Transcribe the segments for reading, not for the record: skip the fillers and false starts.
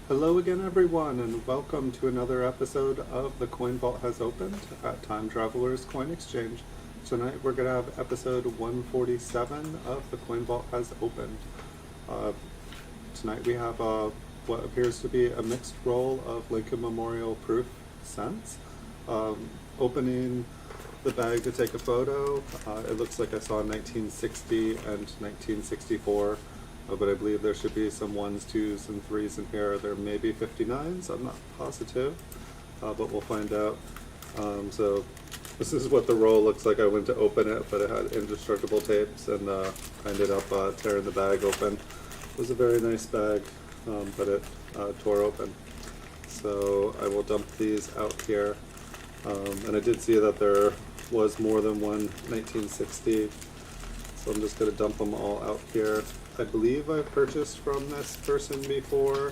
Hello again everyone, and welcome to another episode of The Coin Vault Has Opened at Time Traveler's Coin Exchange. Tonight we're going to have episode 147 of The Coin Vault Has Opened. Tonight we have what appears to be a mixed roll of Lincoln Memorial Proof cents. Opening the bag to take a photo, it looks like I saw 1960 and 1964. But I believe there should be some 1s, 2s, and 3s in here. There may be 59s, I'm not positive, but we'll find out. So this is what the roll looks like. I went to open it, but it had indestructible tapes, and I ended up tearing the bag open. It was a very nice bag, but it tore open. So I will dump these out here. And I did see that there was more than one 1960, so I'm just going to dump them all out here. I believe I've purchased from this person before,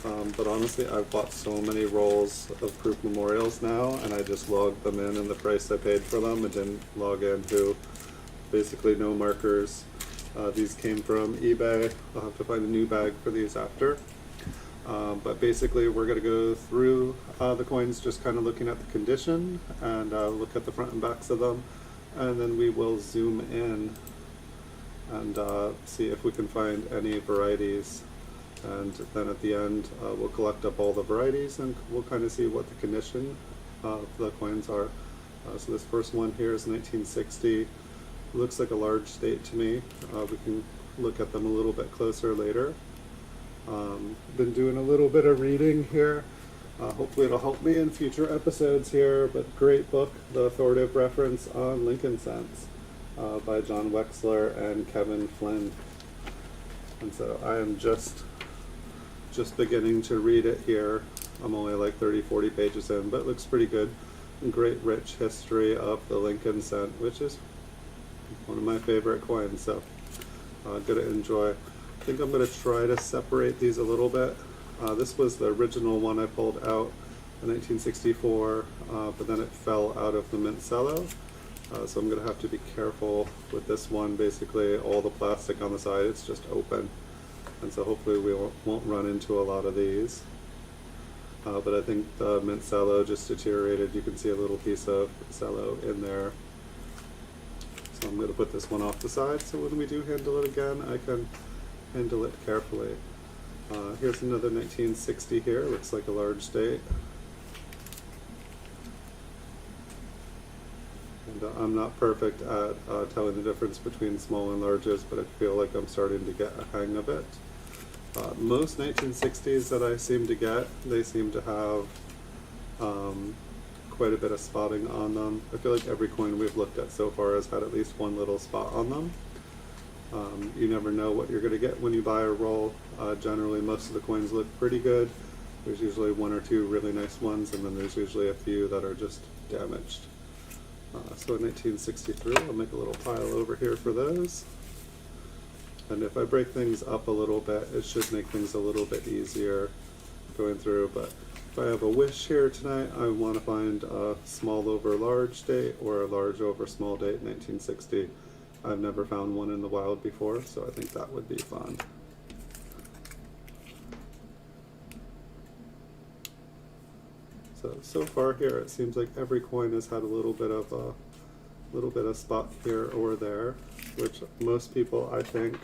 but honestly I've bought so many rolls of proof memorials now, and I just logged them in and the price I paid for them. I didn't log in to basically no markers. These came from eBay. I'll have to find a new bag for these after. But basically we're going to go through the coins, just kind of looking at the condition and look at the front and backs of them, and then we will zoom in and see if we can find any varieties, and then at the end we'll collect up all the varieties and we'll kind of see what the condition of the coins are. So this first one here is 1960. Looks like a large date to me. We can look at them a little bit closer later. Been doing a little bit of reading here. Hopefully it'll help me in future episodes here, but great book, The Authoritative Reference on Lincoln Cents. By John Wexler and Kevin Flynn. And so I am just beginning to read it here. I'm only like 30-40 pages in, but it looks pretty good. And great rich history of the Lincoln cent, which is one of my favorite coins, so good to enjoy. I think I'm going to try to separate these a little bit. This was the original one I pulled out in 1964, but then it fell out of the mint cello. So I'm going to have to be careful with this one. Basically all the plastic on the side, it's just open, and so hopefully we won't run into a lot of these. But I think the mint cello just deteriorated. You can see a little piece of cello in there. So I'm going to put this one off the side so when we do handle it again I can handle it carefully. Here's another 1960 here. Looks like a large date. I'm not perfect at telling the difference between small and larges, but I feel like I'm starting to get a hang of it. Most 1960s that I seem to get, they seem to have quite a bit of spotting on them. I feel like every coin we've looked at so far has had at least one little spot on them. You never know what you're going to get when you buy a roll. Generally most of the coins look pretty good. There's usually one or two really nice ones, and then there's usually a few that are just damaged. So in 1963, I'll make a little pile over here for those. And if I break things up a little bit, it should make things a little bit easier going through. But if I have a wish here tonight, I want to find a small over large date or a large over small date 1960. I've never found one in the wild before, so I think that would be fun. So far here, it seems like every coin has had a little bit of spot here or there, which most people, I think,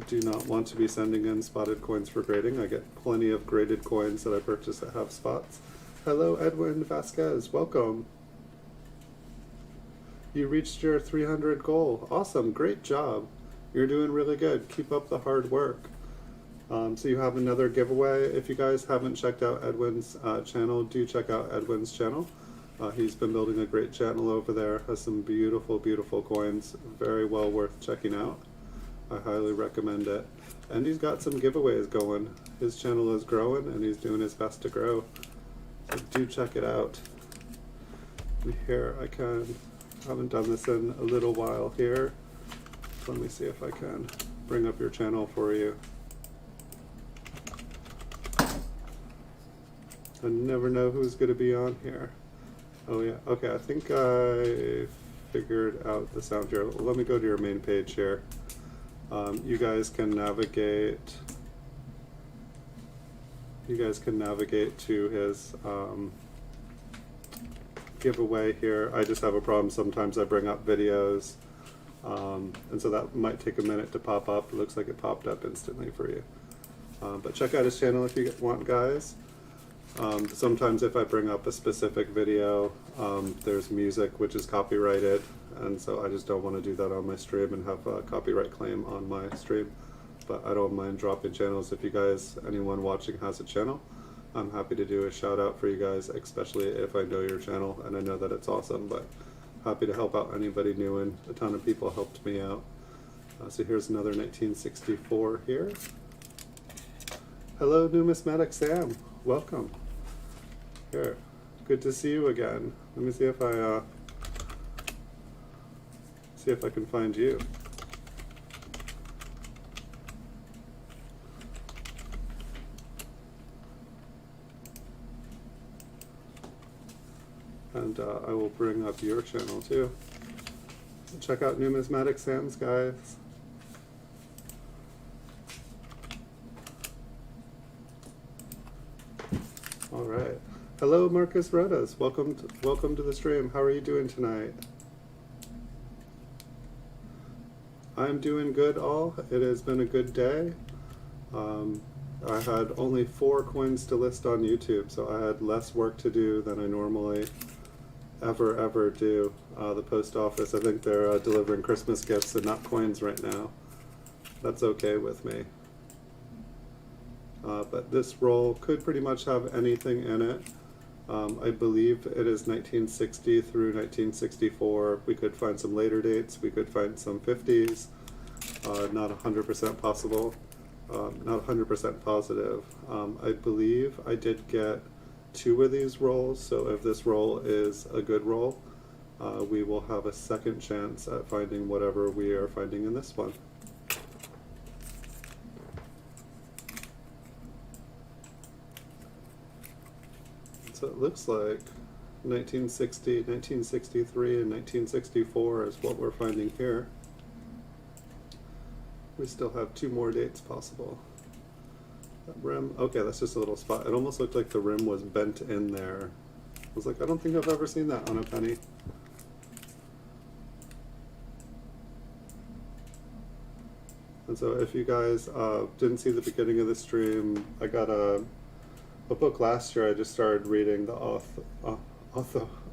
do not want to be sending in spotted coins for grading. I get plenty of graded coins that I purchase that have spots. Hello, Edwin Vasquez, welcome. You reached your 300 goal. Awesome, great job. You're doing really good. Keep up the hard work. So you have another giveaway. If you guys haven't checked out Edwin's channel, do check out Edwin's channel. He's been building a great channel over there, has some beautiful, beautiful coins, very well worth checking out. I highly recommend it. And he's got some giveaways going. His channel is growing and he's doing his best to grow. So do check it out. And here I haven't done this in a little while here. So let me see if I can bring up your channel for you. I never know who's going to be on here. Oh yeah, okay, I think I figured out the sound here. Let me go to your main page here. You guys can navigate You guys can navigate to his giveaway here. I just have a problem. Sometimes I bring up videos, and so that might take a minute to pop up. It looks like it popped up instantly for you. But check out his channel if you want, guys. Sometimes if I bring up a specific video, there's music which is copyrighted, and so I just don't want to do that on my stream and have a copyright claim on my stream. But I don't mind dropping channels. If you guys, anyone watching has a channel, I'm happy to do a shout out for you guys, especially if I know your channel and I know that it's awesome. But happy to help out anybody new, and a ton of people helped me out. So here's another 1964 here. Hello, Numismatic Sam. Welcome. Here, good to see you again. Let me see if I can find you. And I will bring up your channel too. Check out Numismatic Sam's, guys. All right. Hello, Marcus Redas. Welcome to the stream. How are you doing tonight? I'm doing good, all. It has been a good day. I had only 4 coins to list on YouTube, so I had less work to do than I normally ever do. The post office, I think they're delivering Christmas gifts and not coins right now. That's okay with me. But this roll could pretty much have anything in it. I believe it is 1960 through 1964. We could find some later dates. We could find some 50s. Not 100% possible. Not 100% positive. I believe I did get 2 of these rolls, so if this roll is a good roll, we will have a second chance at finding whatever we are finding in this one. So it looks like 1960, 1963, and 1964 is what we're finding here. We still have 2 more dates possible. That rim, okay, that's just a little spot. It almost looked like the rim was bent in there. I was like, I don't think I've ever seen that on a penny. And so if you guys didn't see the beginning of the stream, I got a book last year. I just started reading the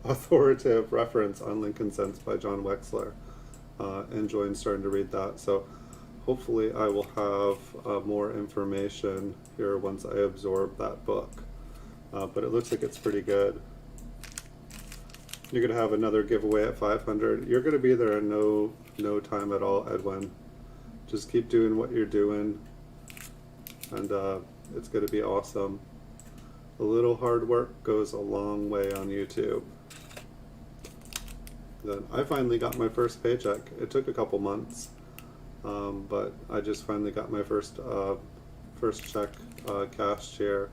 authoritative reference on Lincoln Cents by John Wexler. Enjoying starting to read that. So hopefully I will have more information here once I absorb that book. But it looks like it's pretty good. You're going to have another giveaway at 500. You're going to be there in no time at all, Edwin. Just keep doing what you're doing, and it's going to be awesome. A little hard work goes a long way on YouTube. Then I finally got my first paycheck. It took a couple months, but I just finally got my first check cashed here,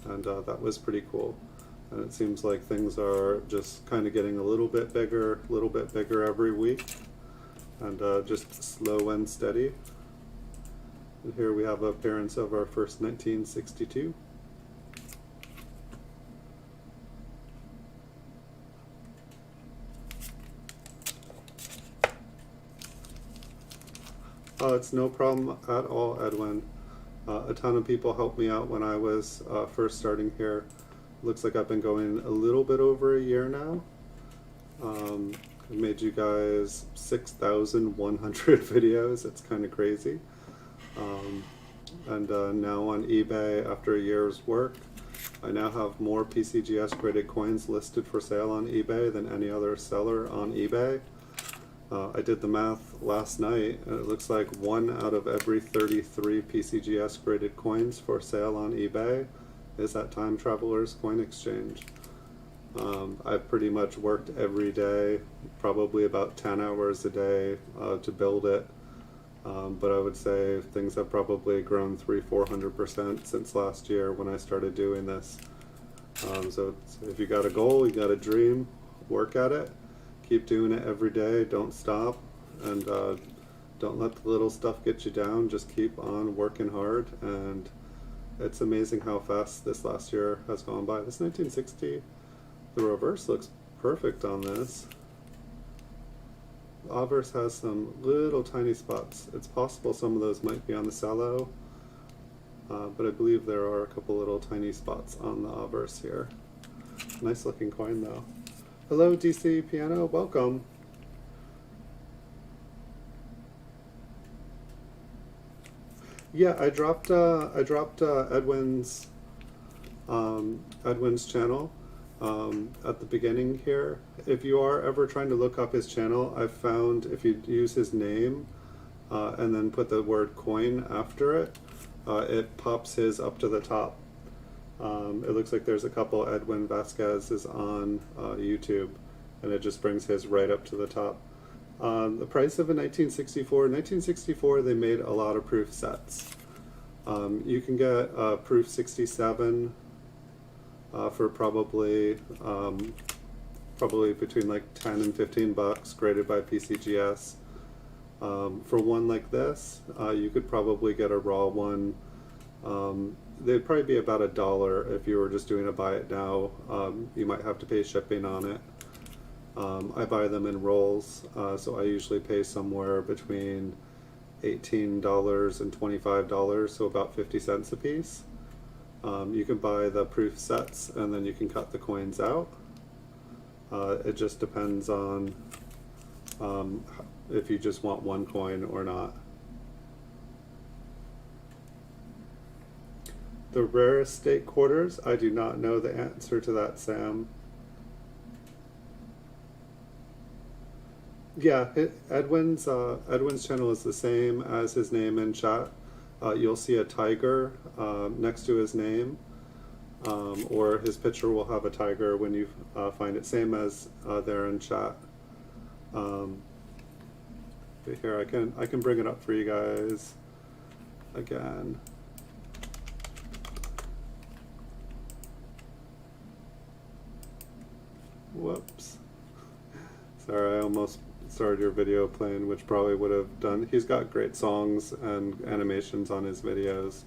and that was pretty cool. And it seems like things are just kind of getting a little bit bigger every week, and just slow and steady. And here we have appearance of our first 1962. It's no problem at all, Edwin. A ton of people helped me out when I was first starting here. Looks like I've been going a little bit over a year now. I made you guys 6,100 videos. It's kind of crazy. And now on eBay, after a year's work, I now have more PCGS graded coins listed for sale on eBay than any other seller on eBay. I did the math last night, and it looks like 1 out of every 33 PCGS graded coins for sale on eBay is at Time Traveler's Coin Exchange. I've pretty much worked every day, probably about 10 hours a day to build it. But I would say things have probably grown 300–400% since last year when I started doing this. So if you got a goal, you got a dream, work at it. Keep doing it every day, don't stop, and don't let the little stuff get you down. Just keep on working hard, and It's amazing how fast this last year has gone by. This 1960, the reverse looks perfect on this. The obverse has some little tiny spots. It's possible some of those might be on the cello, but I believe there are a couple little tiny spots on the obverse here. Nice looking coin though. Hello DC Piano, welcome. Yeah, I dropped Edwin's channel at the beginning here. If you are ever trying to look up his channel, I've found if you use his name and then put the word coin after it, it pops his up to the top. It looks like there's a couple Edwin Vasquez's on YouTube, and it just brings his right up to the top. The price of a 1964, they made a lot of proof sets. You can get a proof 67 for probably between like 10 and 15 bucks, graded by PCGS. For one like this, you could probably get a raw one. They'd probably be about $1 if you were just doing a buy it now. You might have to pay shipping on it. I buy them in rolls, so I usually pay somewhere between $18 and $25, so about 50 cents a piece. You can buy the proof sets and then you can cut the coins out. It just depends on if you just want one coin or not. The rarest state quarters, I do not know the answer to that, Sam. Yeah, Edwin's channel is the same as his name in chat. You'll see a tiger next to his name, or his picture will have a tiger when you find it, same as there in chat. But here I can bring it up for you guys again. Whoops. Sorry, I almost started your video playing, which probably would have done. He's got great songs and animations on his videos,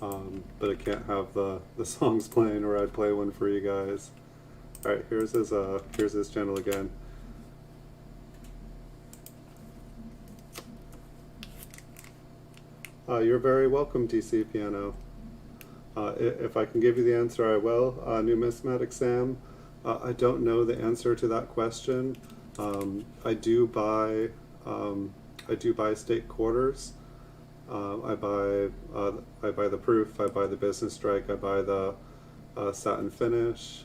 but I can't have the songs playing, or I'd play one for you guys. All right, here's his channel again. You're very welcome, DC Piano. If I can give you the answer, I will. Numismatic Sam, I don't know the answer to that question. I do buy state quarters. I buy the proof. I buy the business strike. I buy the satin finish.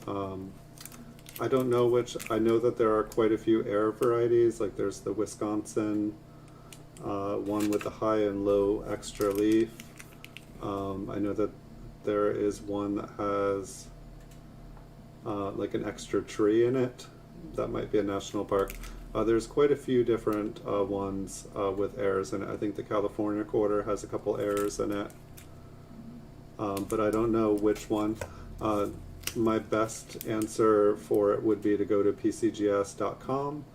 I don't know which. I know that there are quite a few air varieties. Like there's the Wisconsin one with the high and low extra leaf. I know that there is one that has like an extra tree in it. That might be a national park. There's quite a few different ones with airs in it. I think the California quarter has a couple airs in it, but I don't know which one. My best answer for it would be to go to PCGS.com,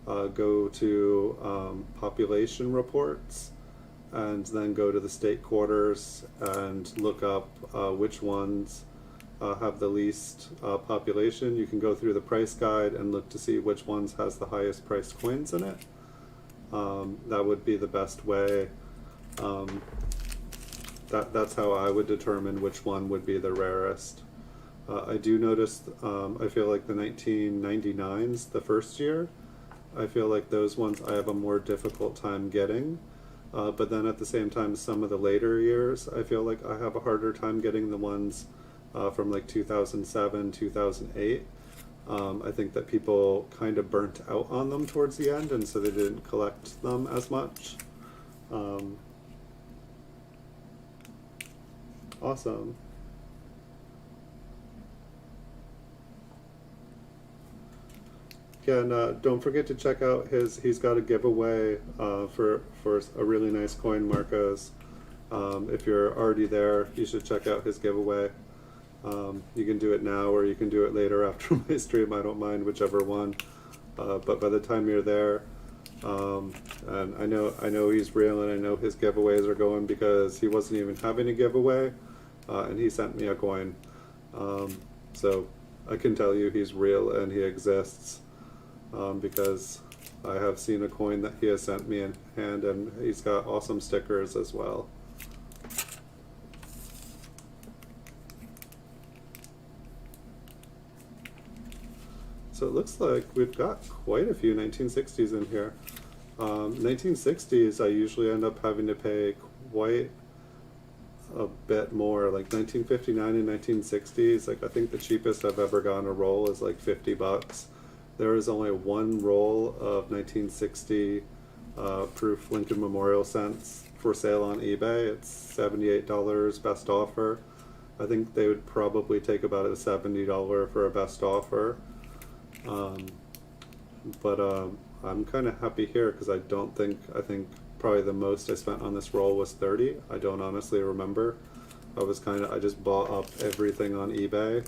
go to population reports, and then go to the state quarters and look up which ones have the least population. You can go through the price guide and look to see which ones has the highest priced coins in it. That would be the best way. That's how I would determine which one would be the rarest. I do notice, I feel like the 1999s, the first year, I feel like those ones I have a more difficult time getting. But then at the same time, some of the later years, I feel like I have a harder time getting the ones from like 2007, 2008. I think that people kind of burnt out on them towards the end, and so they didn't collect them as much. Awesome. And don't forget to check out he's got a giveaway for a really nice coin, Marcos. If you're already there, you should check out his giveaway. You can do it now or you can do it later after my stream. I don't mind whichever one. But by the time you're there, And I know he's real, and I know his giveaways are going because he wasn't even having a giveaway, and he sent me a coin. So I can tell you he's real and he exists, because I have seen a coin that he has sent me in hand, and he's got awesome stickers as well. So it looks like we've got quite a few 1960s in here. 1960s, I usually end up having to pay quite a bit more. Like 1959 and 1960s, like I think the cheapest I've ever gotten a roll is like 50 bucks. There is only one roll of 1960 proof Lincoln Memorial cents for sale on eBay. It's $78 best offer. I think they would probably take about a $70 for a best offer. But I'm kind of happy here because I think probably the most I spent on this roll was 30. I don't honestly remember. I just bought up everything on eBay.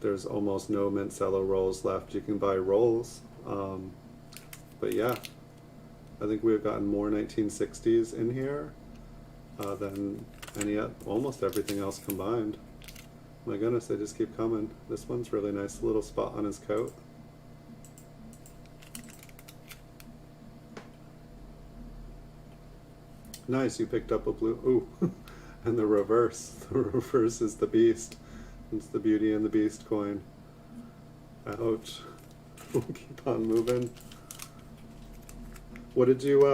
There's almost no mint cello rolls left. You can buy rolls. But yeah, I think we've gotten more 1960s in here than almost everything else combined. My goodness, they just keep coming. This one's really nice, little spot on his coat. Nice, you picked up a blue. Ooh, and the reverse. The reverse is the beast. It's the Beauty and the Beast coin. Ouch. We'll keep on moving. What did you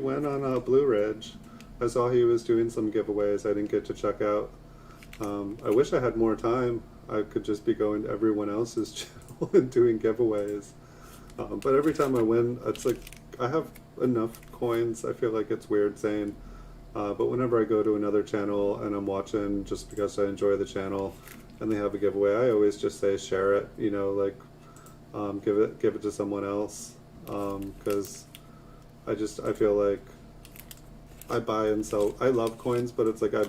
win on Blue Ridge? I saw he was doing some giveaways I didn't get to check out. I wish I had more time. I could just be going to everyone else's channel and doing giveaways. But every time I win, it's like I have enough coins. I feel like it's weird saying, but whenever I go to another channel and I'm watching just because I enjoy the channel and they have a giveaway, I always just say share it, you know, like give it to someone else, because I feel like I buy and sell. I love coins, but it's like I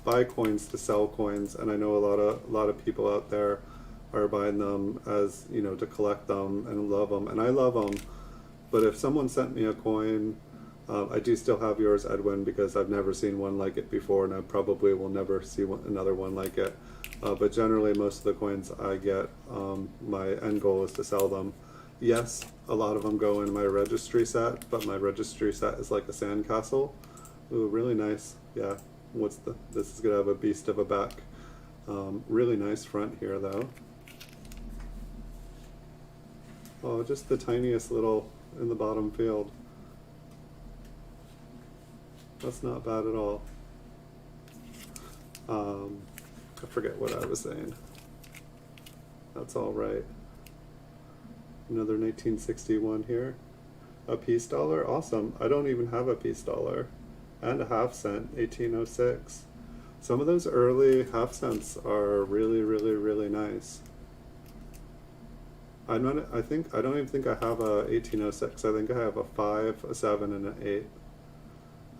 buy coins to sell coins, and I know a lot of people out there are buying them as, you know, to collect them and love them, and I love them. But if someone sent me a coin, I do still have yours, Edwin, because I've never seen one like it before, and I probably will never see another one like it. But generally, most of the coins I get, my end goal is to sell them. Yes, a lot of them go in my registry set, but my registry set is like a sandcastle. Ooh, really nice. Yeah, this is gonna have a beast of a back. Really nice front here, though. Oh, just the tiniest little in the bottom field. That's not bad at all. I forget what I was saying. That's all right. Another 1961 here. A peace dollar? Awesome. I don't even have a peace dollar. And a half cent, 1806. Some of those early half cents are really, really, really nice. I don't even think I have a 1806. I think I have a 5, a 7, and an 8.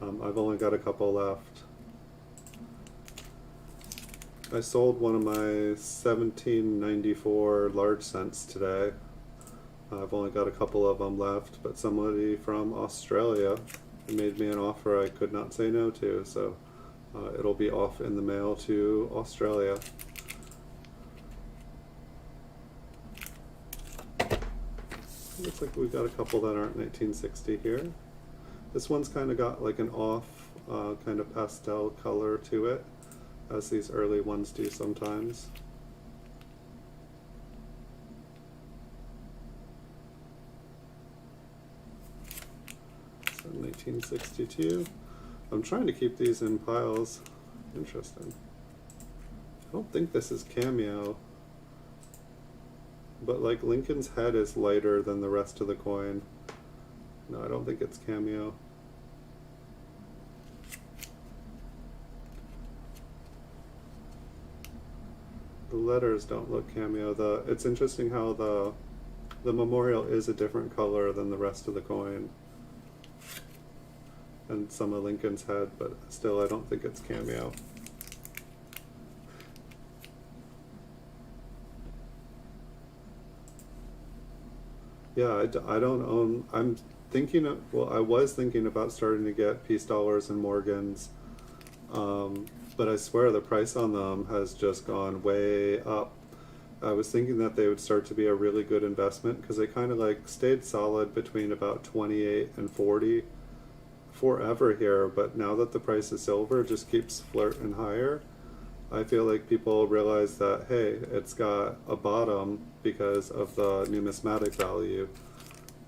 I've only got a couple left. I sold one of my 1794 large cents today. I've only got a couple of them left, but somebody from Australia made me an offer I could not say no to, so it'll be off in the mail to Australia. Looks like we've got a couple that aren't 1960 here. This one's kind of got like an off kind of pastel color to it, as these early ones do sometimes. So 1962. I'm trying to keep these in piles. Interesting. I don't think this is cameo, but like Lincoln's head is lighter than the rest of the coin. No, I don't think it's cameo. The letters don't look cameo. It's interesting how the memorial is a different color than the rest of the coin, and some of Lincoln's head, but still I don't think it's cameo. Yeah, I don't own. I'm thinking of, well, I was thinking about starting to get Peace Dollars and Morgans, but I swear the price on them has just gone way up. I was thinking that they would start to be a really good investment because they kind of like stayed solid between about 28 and 40 forever here, but now that the price of silver just keeps flirting higher, I feel like people realize that, hey, it's got a bottom because of the numismatic value.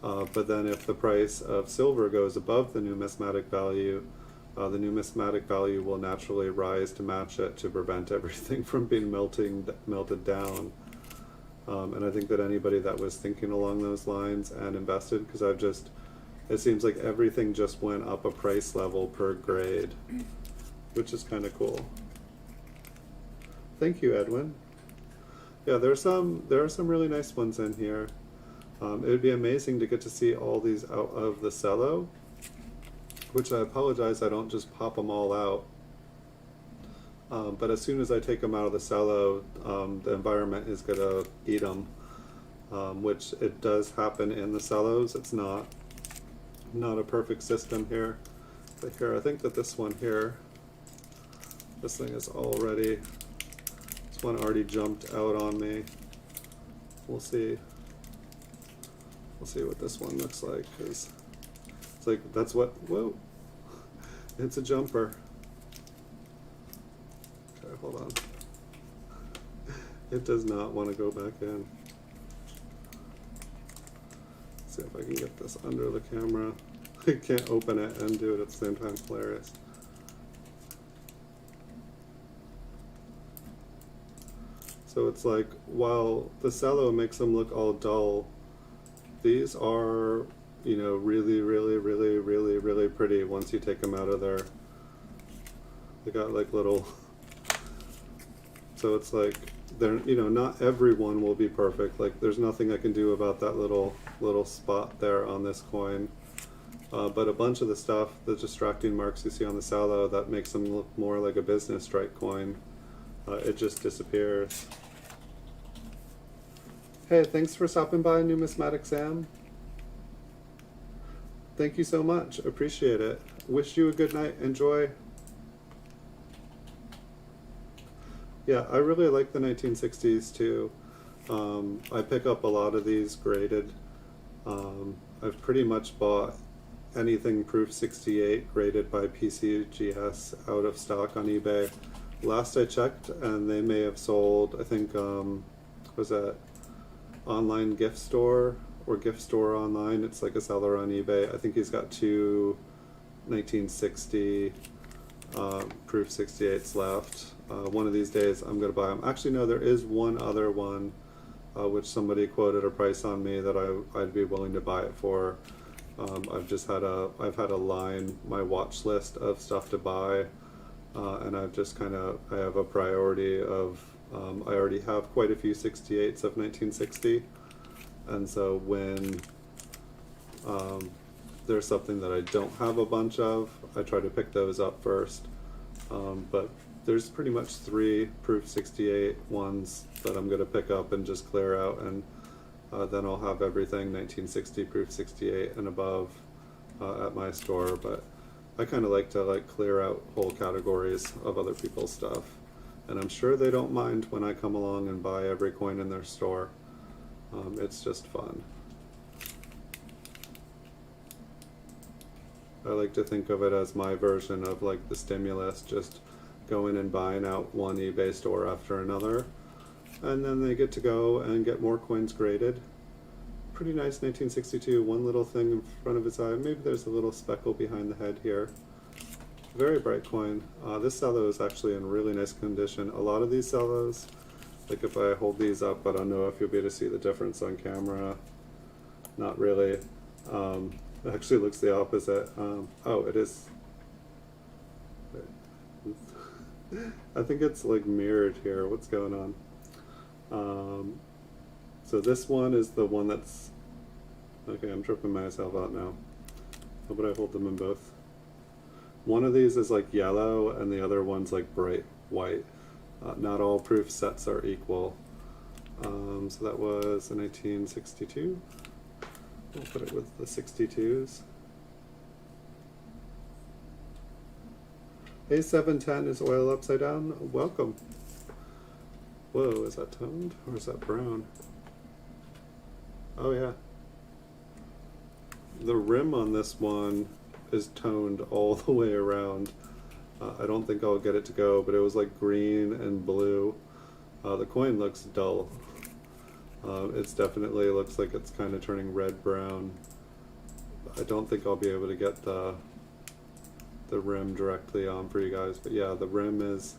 But then if the price of silver goes above the numismatic value will naturally rise to match it to prevent everything from being melted down. And I think that anybody that was thinking along those lines and invested, because it seems like everything just went up a price level per grade, which is kind of cool. Thank you, Edwin. Yeah, there are some really nice ones in here. It would be amazing to get to see all these out of the cello, which I apologize I don't just pop them all out. But as soon as I take them out of the cello, the environment is going to eat them, which it does happen in the cellos. It's not a perfect system here. But here, I think that this one here, this thing is already, this one already jumped out on me. We'll see. We'll see what this one looks like, because it's like, that's what, whoa, it's a jumper. Okay, hold on. It does not want to go back in. Let's see if I can get this under the camera. I can't open it and do it at the same time. Hilarious. So it's like, while the cello makes them look all dull, these are, you know, really, really, really, really, really pretty once you take them out of there. They got like little, so it's like, they're, you know, not everyone will be perfect. Like, there's nothing I can do about that little spot there on this coin. But a bunch of the stuff, the distracting marks you see on the cello, that makes them look more like a business strike coin, it just disappears. Hey, thanks for stopping by, Numismatic Sam. Thank you so much. Appreciate it. Wish you a good night. Enjoy. Yeah, I really like the 1960s too. I pick up a lot of these graded. I've pretty much bought anything proof 68 graded by PCGS out of stock on eBay. Last I checked, and they may have sold, I think, was that online gift store or gift store online? It's like a seller on eBay. I think he's got two 1960 proof 68s left. One of these days I'm going to buy them. Actually, no, there is one other one which somebody quoted a price on me that I'd be willing to buy it for. I've had a line, my watch list of stuff to buy, and I've just I have a priority of, I already have quite a few 68s of 1960, and so when there's something that I don't have a bunch of, I try to pick those up first. But there's pretty much 3 proof 68 ones that I'm going to pick up and just clear out, and then I'll have everything 1960 proof 68 and above at my store. But I kind of like to clear out whole categories of other people's stuff, and I'm sure they don't mind when I come along and buy every coin in their store. It's just fun. I like to think of it as my version of like the stimulus, just going and buying out one eBay store after another, and then they get to go and get more coins graded. Pretty nice 1962, one little thing in front of his eye. Maybe there's a little speckle behind the head here. Very bright coin. This cello is actually in really nice condition. A lot of these cellos, like if I hold these up, I don't know if you'll be able to see the difference on camera. Not really. It actually looks the opposite. Oh, it is. I think it's like mirrored here. What's going on? So this one is the one that's, okay, I'm tripping myself out now. How about I hold them in both? One of these is like yellow and the other one's like bright white. Not all proof sets are equal. So that was a 1962. We'll put it with the 62s. Hey, 710 is oil upside down. Welcome. Whoa, is that toned or is that brown? Oh yeah. The rim on this one is toned all the way around. I don't think I'll get it to go, but it was like green and blue. The coin looks dull. It's definitely looks like it's kind of turning red-brown. I don't think I'll be able to get the rim directly on for you guys, but yeah, the rim is...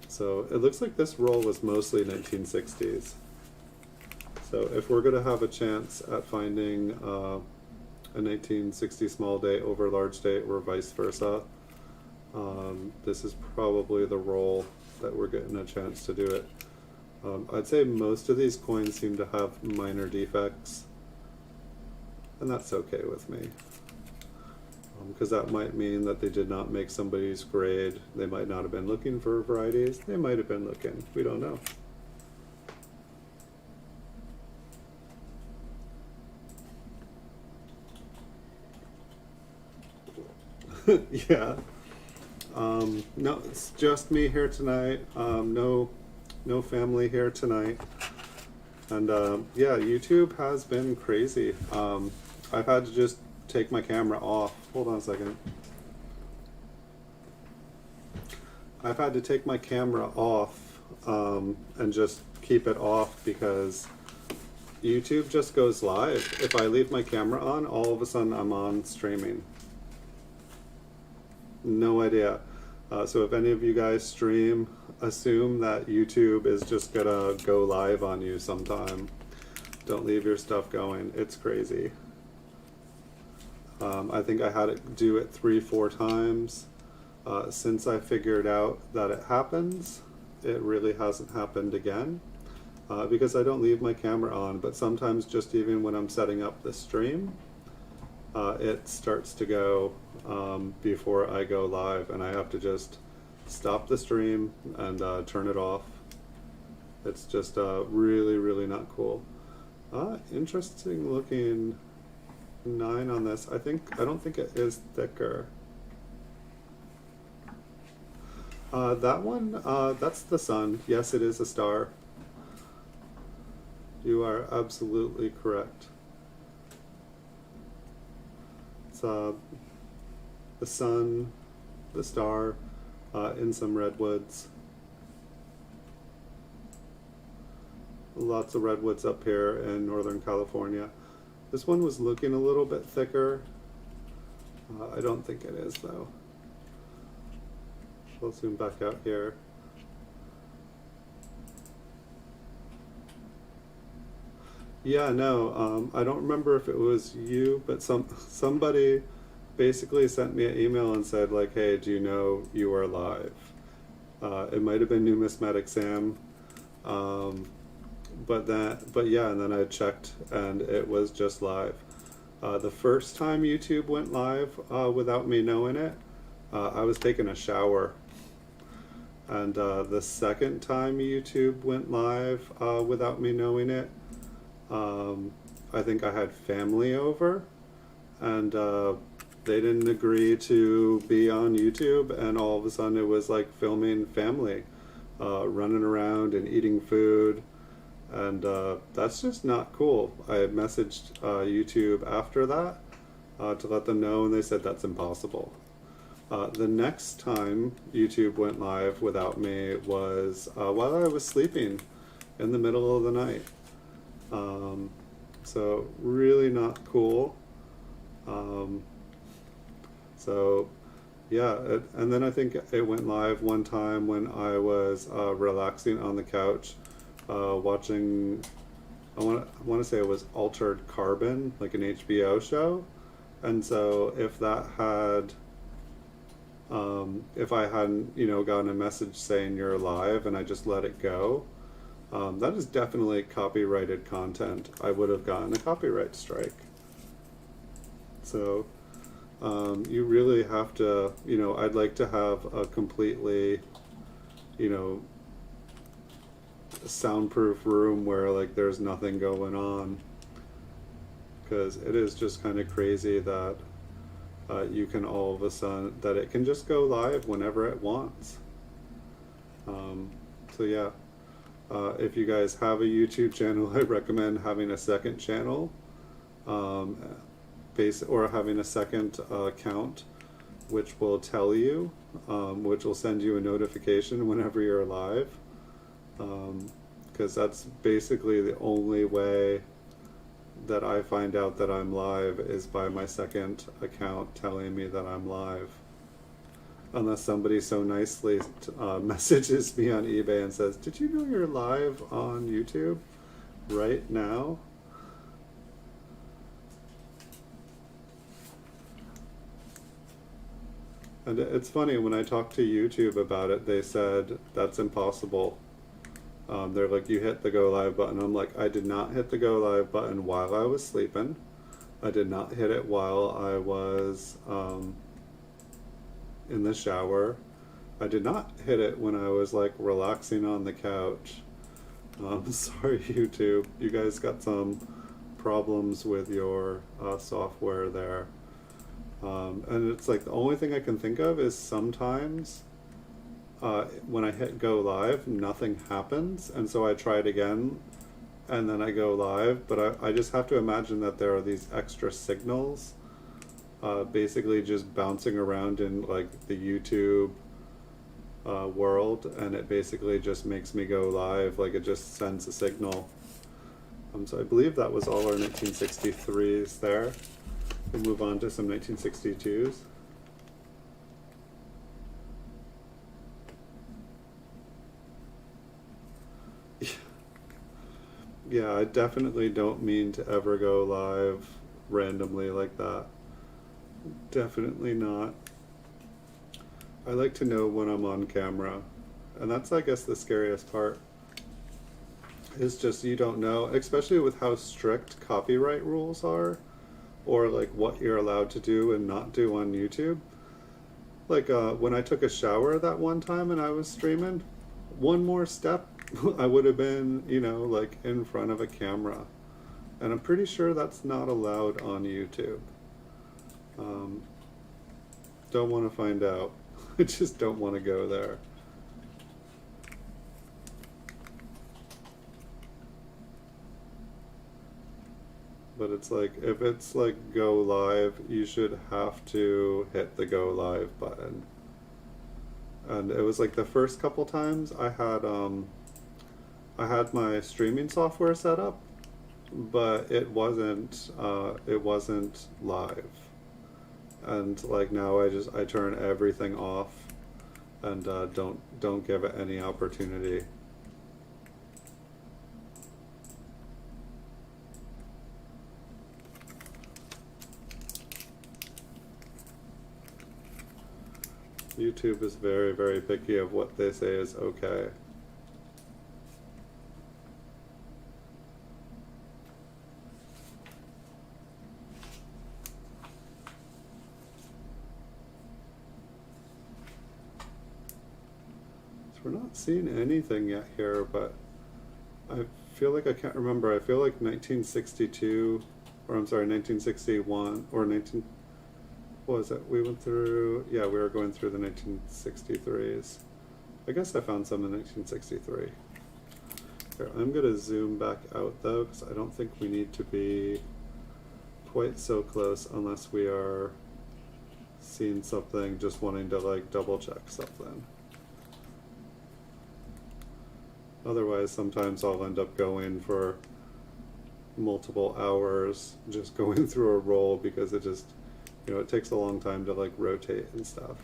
So it looks like this roll was mostly 1960s. So if we're going to have a chance at finding a 1960 small date over large date or vice versa, this is probably the roll that we're getting a chance to do it. I'd say most of these coins seem to have minor defects, and that's okay with me, because that might mean that they did not make somebody's grade. They might not have been looking for varieties. They might have been looking. We don't know. Yeah. No, it's just me here tonight. No family here tonight. And yeah, YouTube has been crazy. I've had to just take my camera off. Hold on a second. I've had to take my camera off and just keep it off because YouTube just goes live. If I leave my camera on, all of a sudden I'm on streaming. No idea. So if any of you guys stream, assume that YouTube is just gonna go live on you sometime. Don't leave your stuff going. It's crazy. I think I had it do it 3-4 times. Since I figured out that it happens, it really hasn't happened again. Because I don't leave my camera on, but sometimes just even when I'm setting up the stream, it starts to go before I go live, and I have to just stop the stream and turn it off. It's just really, really not cool. Interesting looking 9 on this. I don't think it is thicker. That one, that's the sun. Yes, it is a star. You are absolutely correct. It's the sun, the star, in some redwoods. Lots of redwoods up here in Northern California. This one was looking a little bit thicker. I don't think it is though. I'll zoom back out here. Yeah, no, I don't remember if it was you, but somebody basically sent me an email and said like, hey, do you know you are live? It might have been Numismatic Sam, but yeah, and then I checked and it was just live. The first time YouTube went live without me knowing it, I was taking a shower. And the second time YouTube went live without me knowing it, I think I had family over, and they didn't agree to be on YouTube, and all of a sudden it was like filming family running around and eating food, and that's just not cool. I had messaged YouTube after that to let them know, and they said that's impossible. The next time YouTube went live without me was while I was sleeping in the middle of the night. So really not cool. So yeah, and then I think it went live one time when I was relaxing on the couch watching, I want to say it was Altered Carbon, like an HBO show. And so if that had if I hadn't, gotten a message saying you're live and I just let it go, that is definitely copyrighted content. I would have gotten a copyright strike. So you really have to, I'd like to have a completely, soundproof room where like there's nothing going on. because it is just kind of crazy that you can all of a sudden, that it can just go live whenever it wants. So yeah, if you guys have a YouTube channel, I recommend having a second channel, or having a second account, which will tell you, which will send you a notification whenever you're live, because that's basically the only way that I find out that I'm live, is by my second account telling me that I'm live. Unless somebody so nicely messages me on eBay and says, "Did you know you're live on YouTube right now?" And it's funny, when I talked to YouTube about it, they said that's impossible. They're like, "You hit the go live button." I'm like, I did not hit the go live button while I was sleeping. I did not hit it while I was in the shower. I did not hit it when I was like relaxing on the couch. Sorry, YouTube. You guys got some problems with your software there. And it's like the only thing I can think of is sometimes when I hit go live, nothing happens, and so I try it again, and then I go live, but I just have to imagine that there are these extra signals basically just bouncing around in like the YouTube world, and it basically just makes me go live, like it just sends a signal. So I believe that was all our 1963s there. We'll move on to some 1962s. Yeah, I definitely don't mean to ever go live randomly like that. Definitely not. I like to know when I'm on camera. And that's, I guess, the scariest part. Is just you don't know, especially with how strict copyright rules are, or like what you're allowed to do and not do on YouTube. Like when I took a shower that one time and I was streaming, one more step I would have been, you know, like in front of a camera. And I'm pretty sure that's not allowed on YouTube. Don't want to find out. I just don't want to go there. But it's like, if it's like go live, you should have to hit the go live button. And it was like the first couple times I had my streaming software set up, but it wasn't live. And like now I turn everything off and don't give it any opportunity. YouTube is very, very picky of what they say is okay. So we're not seeing anything yet here, but I feel like I can't remember. I feel like 1962, or I'm sorry, 1961, or 19... What was it? We went through, yeah, we were going through the 1963s. I guess I found some in 1963. Here, I'm going to zoom back out though, because I don't think we need to be quite so close unless we are seeing something, just wanting to like double check something. Otherwise, sometimes I'll end up going for multiple hours just going through a roll because it just, you know, it takes a long time to like rotate and stuff.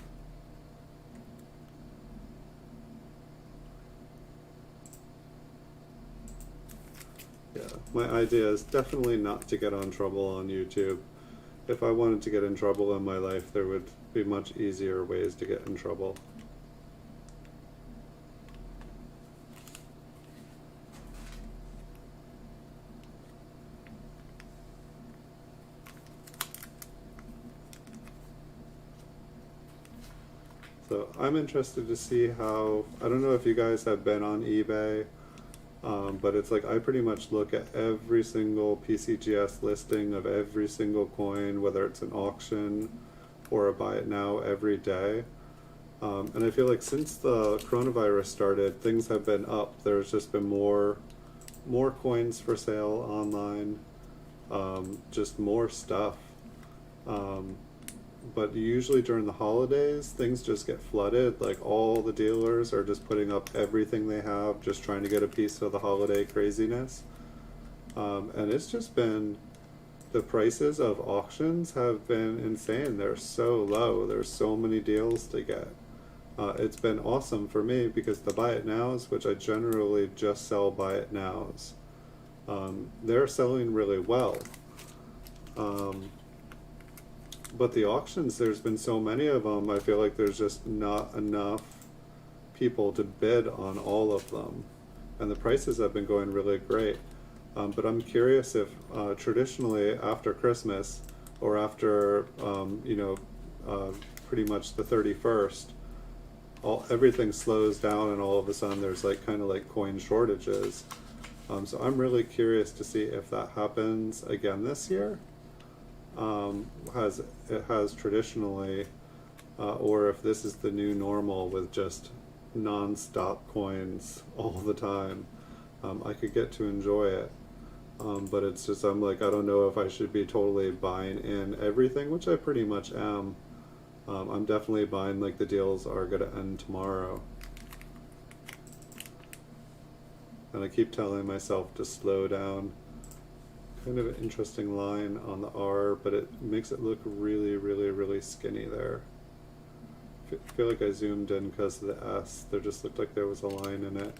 Yeah, my idea is definitely not to get on trouble on YouTube. If I wanted to get in trouble in my life, there would be much easier ways to get in trouble. So I'm interested to see how, I don't know if you guys have been on eBay But it's like I pretty much look at every single PCGS listing of every single coin, whether it's an auction or a buy it now, every day. And I feel like since the coronavirus started, things have been up. There's just been more coins for sale online, just more stuff. But usually during the holidays, things just get flooded. Like all the dealers are just putting up everything they have, just trying to get a piece of the holiday craziness. And it's just been, the prices of auctions have been insane. They're so low. There's so many deals to get. It's been awesome for me because the buy it nows, which I generally just sell buy it nows, they're selling really well. But the auctions, there's been so many of them, I feel like there's just not enough people to bid on all of them. And the prices have been going really great. But I'm curious if traditionally after Christmas or after, pretty much the 31st, everything slows down and all of a sudden there's like kind of like coin shortages. So I'm really curious to see if that happens again this year. It has traditionally, or if this is the new normal with just non-stop coins all the time. I could get to enjoy it, but it's just, I'm like, I don't know if I should be totally buying in everything, which I pretty much am. I'm definitely buying, like, the deals are going to end tomorrow. And I keep telling myself to slow down. Kind of an interesting line on the R, but it makes it look really, really, really skinny there. I feel like I zoomed in because of the S. There just looked like there was a line in it.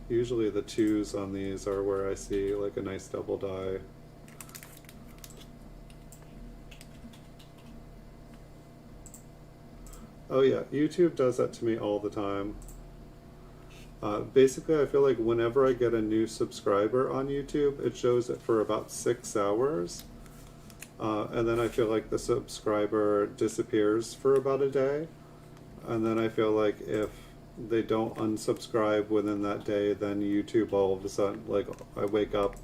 Usually the 2s on these are where I see like a nice double die. Oh yeah, YouTube does that to me all the time. Basically, I feel like whenever I get a new subscriber on YouTube, it shows it for about 6 hours. And then I feel like the subscriber disappears for about a day. And then I feel like if they don't unsubscribe within that day, then YouTube all of a sudden, like, I wake up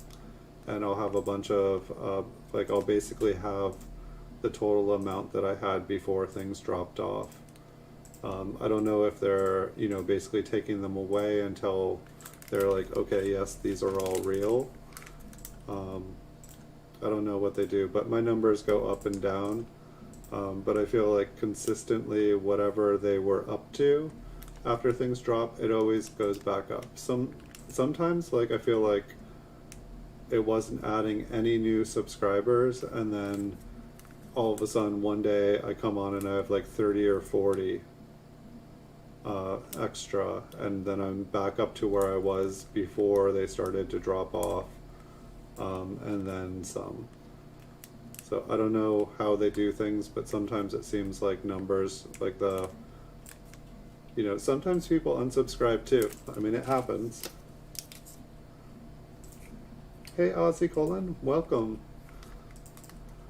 and I'll have a bunch of, like, I'll basically have the total amount that I had before things dropped off. I don't know if they're, basically taking them away until they're like, okay, yes, these are all real. I don't know what they do, but my numbers go up and down. But I feel like consistently whatever they were up to after things drop, it always goes back up. Sometimes, like, I feel like it wasn't adding any new subscribers, and then all of a sudden one day I come on and I have like 30 or 40 extra, and then I'm back up to where I was before they started to drop off, and then some. So I don't know how they do things, but sometimes it seems like numbers, like sometimes people unsubscribe too. I mean, it happens. Hey Aussie Colin, welcome.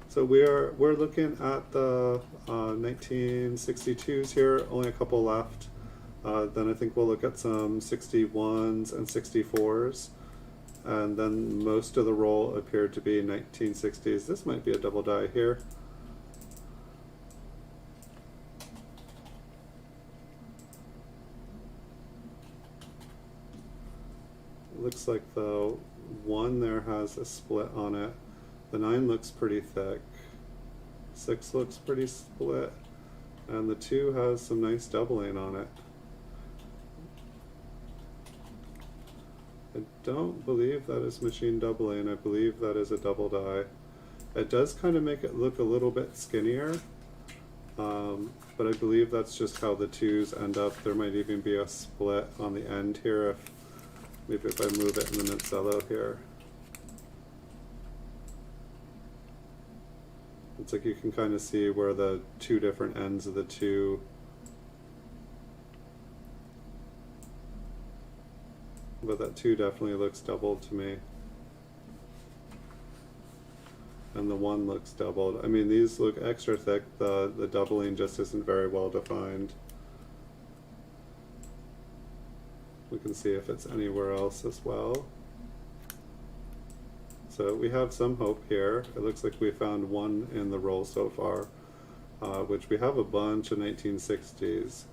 So we're looking at the 1962s here, only a couple left. Then I think we'll look at some 61s and 64s. And then most of the roll appeared to be 1960s. This might be a double die here. Looks like the 1 there has a split on it. The 9 looks pretty thick. 6 looks pretty split. And the 2 has some nice doubling on it. I don't believe that is machine doubling. I believe that is a double die. It does kind of make it look a little bit skinnier, but I believe that's just how the 2s end up. There might even be a split on the end here, maybe if I move it in the Manzello here. It's like you can kind of see where the 2 different ends of the 2. But that 2 definitely looks doubled to me. And the 1 looks doubled. I mean, these look extra thick. The doubling just isn't very well defined. We and see if it's anywhere else as well. So we have some hope here. It looks like we found one in the roll so far, which we have a bunch of 1960s.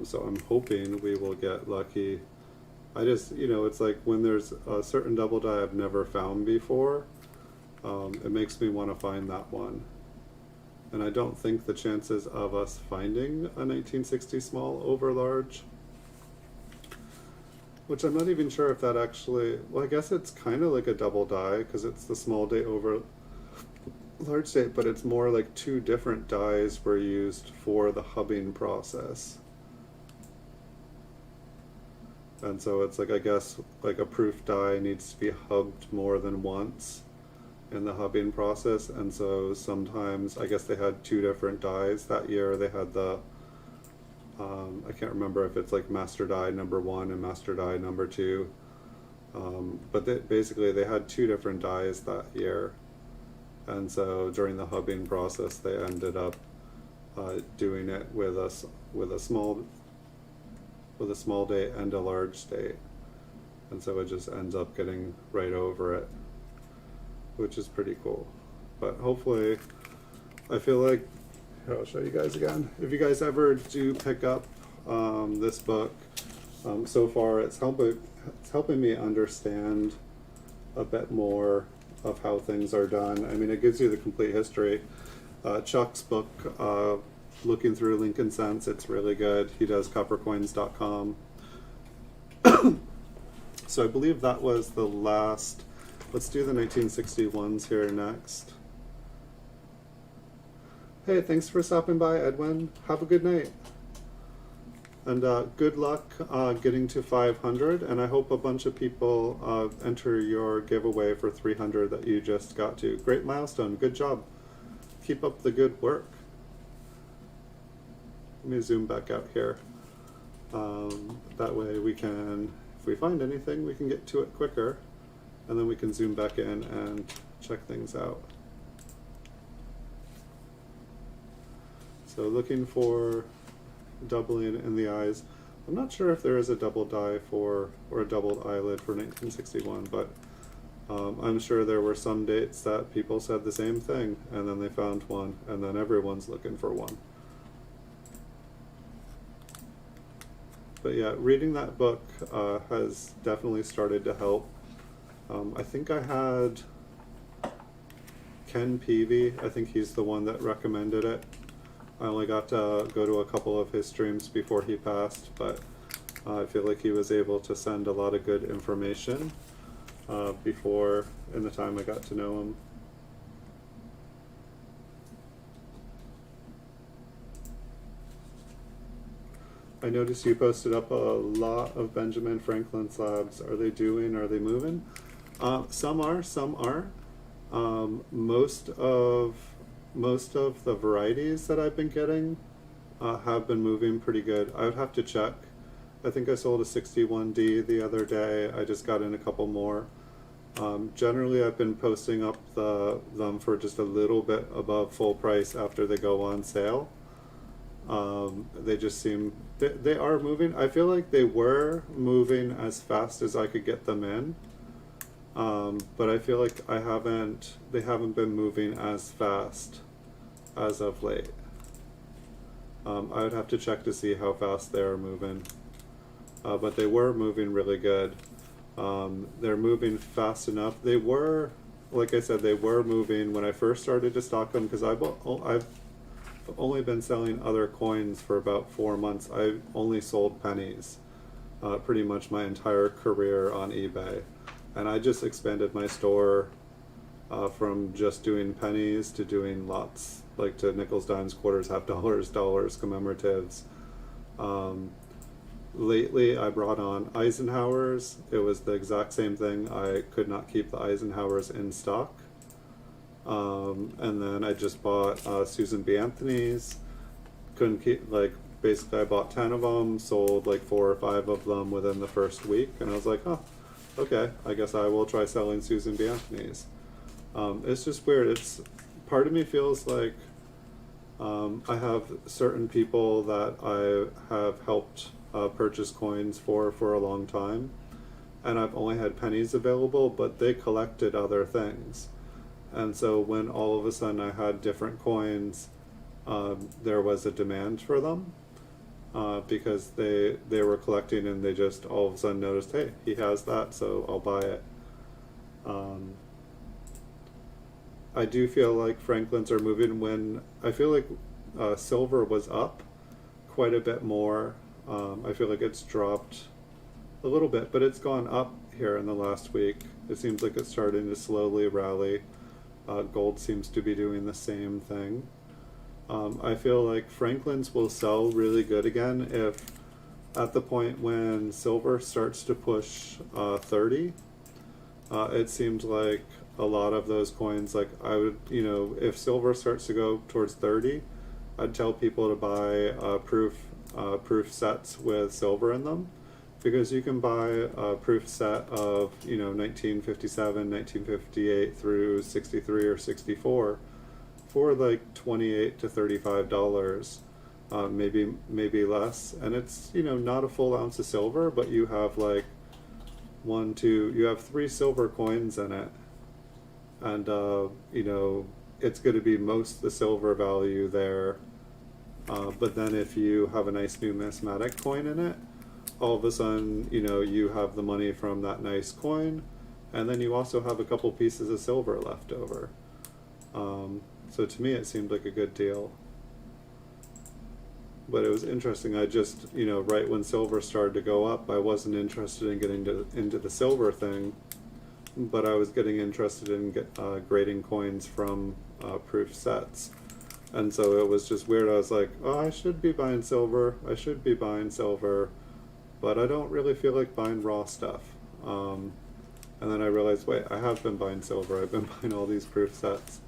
So I'm hoping we will get lucky. I just, it's like when there's a certain double die I've never found before, it makes me want to find that one. And I don't think the chances of us finding a 1960 small over large, which I'm not even sure if that actually, well, I guess it's kind of like a double die because it's the small date over large date, but it's more like two different dies were used for the hubbing process. And so it's like, I guess, like a proof die needs to be hubbed more than once in the hubbing process. And so sometimes, I guess they had two different dies that year. They had the, I can't remember if it's like master die number 1 and master die number 2. But basically they had two different dies that year. And so during the hubbing process, they ended up doing it with a small date and a date, and so it just ends up getting right over it, which is pretty cool. But hopefully, I feel like, here, I'll show you guys again. If you guys ever do pick up this book, so far it's helping me understand a bit more of how things are done. I mean, it gives you the complete history. Chuck's book, Looking Through Lincoln Cents, it's really good. He does coppercoins.com. So I believe that was the last. Let's do the 1961s here next. Hey, thanks for stopping by, Edwin. Have a good night. And good luck getting to 500, and I hope a bunch of people enter your giveaway for 300 that you just got to. Great milestone, good job. Keep up the good work. Let me zoom back out here. That way we can, if we find anything, we can get to it quicker, and then we can zoom back in and check things out. So looking for doubling in the eyes. I'm not sure if there is a double die for, or a doubled eyelid for 1961, but I'm sure there were some dates that people said the same thing, and then they found one, and then everyone's looking for one. But yeah, reading that book has definitely started to help. I think I had Ken Peavy, I think he's the one that recommended it. I only got to go to a couple of his streams before he passed, but I feel like he was able to send a lot of good information before, in the time I got to know him. I noticed you posted up a lot of Benjamin Franklin slabs. Are they moving? Some are, some aren't. Most of the varieties that I've been getting have been moving pretty good. I would have to check. I think I sold a 61D the other day. I just got in a couple more. Generally, I've been posting up them for just a little bit above full price after they go on sale. They just seem, they are moving. I feel like they were moving as fast as I could get them in. But I feel like they haven't been moving as fast as of late. I would have to check to see how fast they are moving. But they were moving really good. They're moving fast enough. They were, like I said, they were moving when I first started to stock them, because I've only been selling other coins for about 4 months. I've only sold pennies pretty much my entire career on eBay. And I just expanded my store from just doing pennies to doing lots, like to nickels, dimes, quarters, half dollars, dollars, commemoratives. Lately I brought on Eisenhowers. It was the exact same thing. I could not keep the Eisenhowers in stock. And then I just bought Susan B. Anthony's. Couldn't keep, like, basically I bought 10 of them, sold like 4 or 5 of them within the first week, and I was like, oh, okay, I guess I will try selling Susan B. Anthony's. It's just weird. Part of me feels like I have certain people that I have helped purchased coins for a long time, and I've only had pennies available, but they collected other things. And so when all of a sudden I had different coins, there was a demand for them, because they were collecting, and they just all of a sudden noticed, hey, he has that, so I'll buy it. I do feel like Franklins are moving. When I feel like silver was up quite a bit more. I feel like it's dropped a little bit, but it's gone up here in the last week. It seems like it's starting to slowly rally. Gold seems to be doing the same thing. I feel like Franklin's will sell really good again if at the point when silver starts to push 30. It seems like a lot of those coins, like I would, if silver starts to go towards 30, I'd tell people to buy proof sets with silver in them, because you can buy a proof set of 1957, 1958 through 63 or 64 for like $28 to $35, maybe less, and it's not a full ounce of silver, but you have like you have 3 silver coins in it, and it's going to be most the silver value there. But then if you have a nice numismatic coin in it, all of a sudden, you have the money from that nice coin, and then you also have a couple pieces of silver left over. So to me, it seemed like a good deal. But it was interesting. I just, right when silver started to go up, I wasn't interested in getting into the silver thing, but I was getting interested in grading coins from proof sets. And so it was just weird. I was like, oh, I should be buying silver. But I don't really feel like buying raw stuff. And then I realized, wait, I have been buying silver. I've been buying all these proof sets.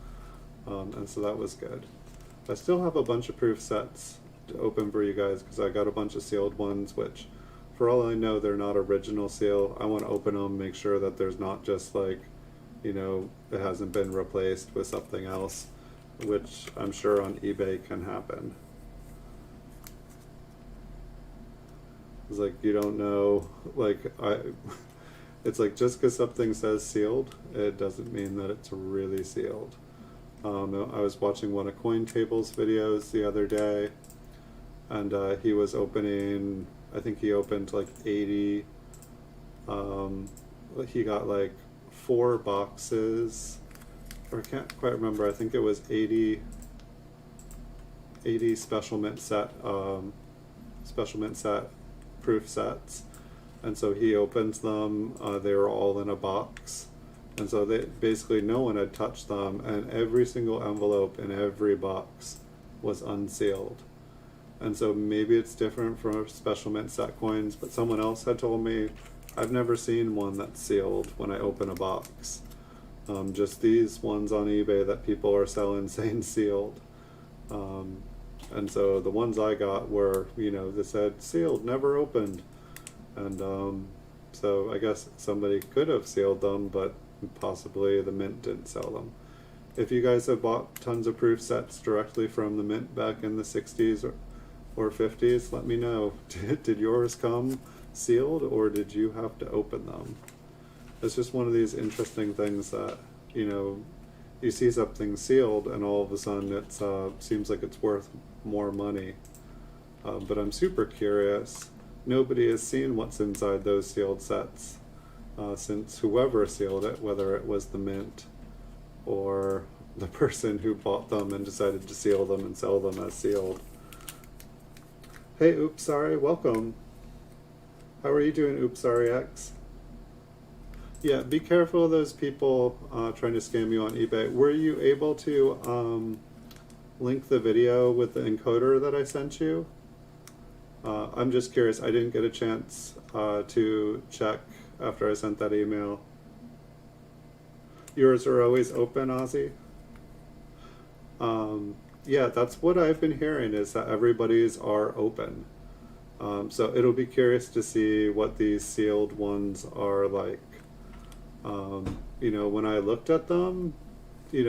And so that was good. I still have a bunch of proof sets to open for you guys, because I got a bunch of sealed ones, which for all I know, they're not original seal. I want to open them, make sure that there's not just like, it hasn't been replaced with something else, which I'm sure on eBay can happen. It's like, you don't know, it's like, just because something says sealed, it doesn't mean that it's really sealed. I was watching one of Coin Table's videos the other day, and he was opening, I think he opened like 80, he got like 4 boxes, or I can't quite remember, I think it was 80 special mint set proof sets, and so he opens them, they were all in a box, and so basically no one had touched them, and every single envelope in every box was unsealed. And so maybe it's different from special mint set coins, but someone else had told me, I've never seen one that's sealed when I open a box. Just these ones on eBay that people are selling saying sealed. And so the ones I got were, they said sealed, never opened. And so I guess somebody could have sealed them, but possibly the mint didn't sell them. If you guys have bought tons of proof sets directly from the mint back in the 60s or 50s, let me know. Did yours come sealed, or did you have to open them? It's just one of these interesting things that, you see something sealed and all of a sudden it seems like it's worth more money. But I'm super curious. Nobody has seen what's inside those sealed sets since whoever sealed it, whether it was the mint or the person who bought them and decided to seal them and sell them as sealed. Hey, Oops Sorry, welcome. How are you doing, Oops Sorry X? Yeah, be careful of those people trying to scam you on eBay. Were you able to link the video with the encoder that I sent you? I'm just curious. I didn't get a chance to check after I sent that email. Yours are always open, Ozzy? Yeah, that's what I've been hearing, is that everybody's are open. So it'll be curious to see what these sealed ones are like. When I looked at them, they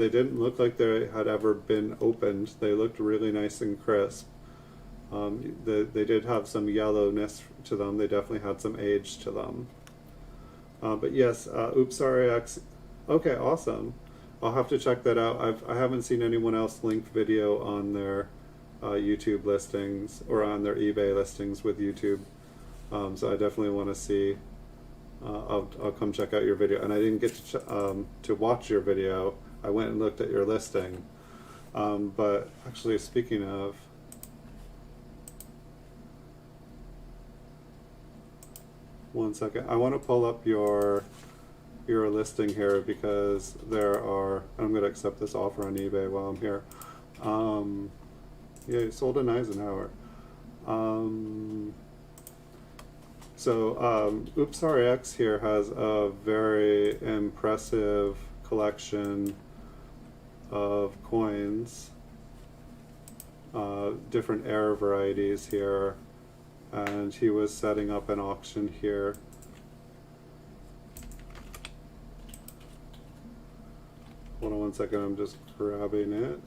didn't look like they had ever been opened. They looked really nice and crisp. They did have some yellowness to them. They definitely had some age to them. But yes, Oops RX. Okay, awesome. I'll have to check that out. I haven't seen anyone else link video on their YouTube listings or on their eBay listings with YouTube. So I definitely want to see. I'll come check out your video. And I didn't get to watch your video. I went and looked at your listing. But actually, speaking of, one second, I want to pull up your listing here because I'm going to accept this offer on eBay while I'm here. Yeah, you sold an Eisenhower. Oops RX here has a very impressive collection of coins, different air varieties here, and he was setting up an auction here. Hold on one second, I'm just grabbing it.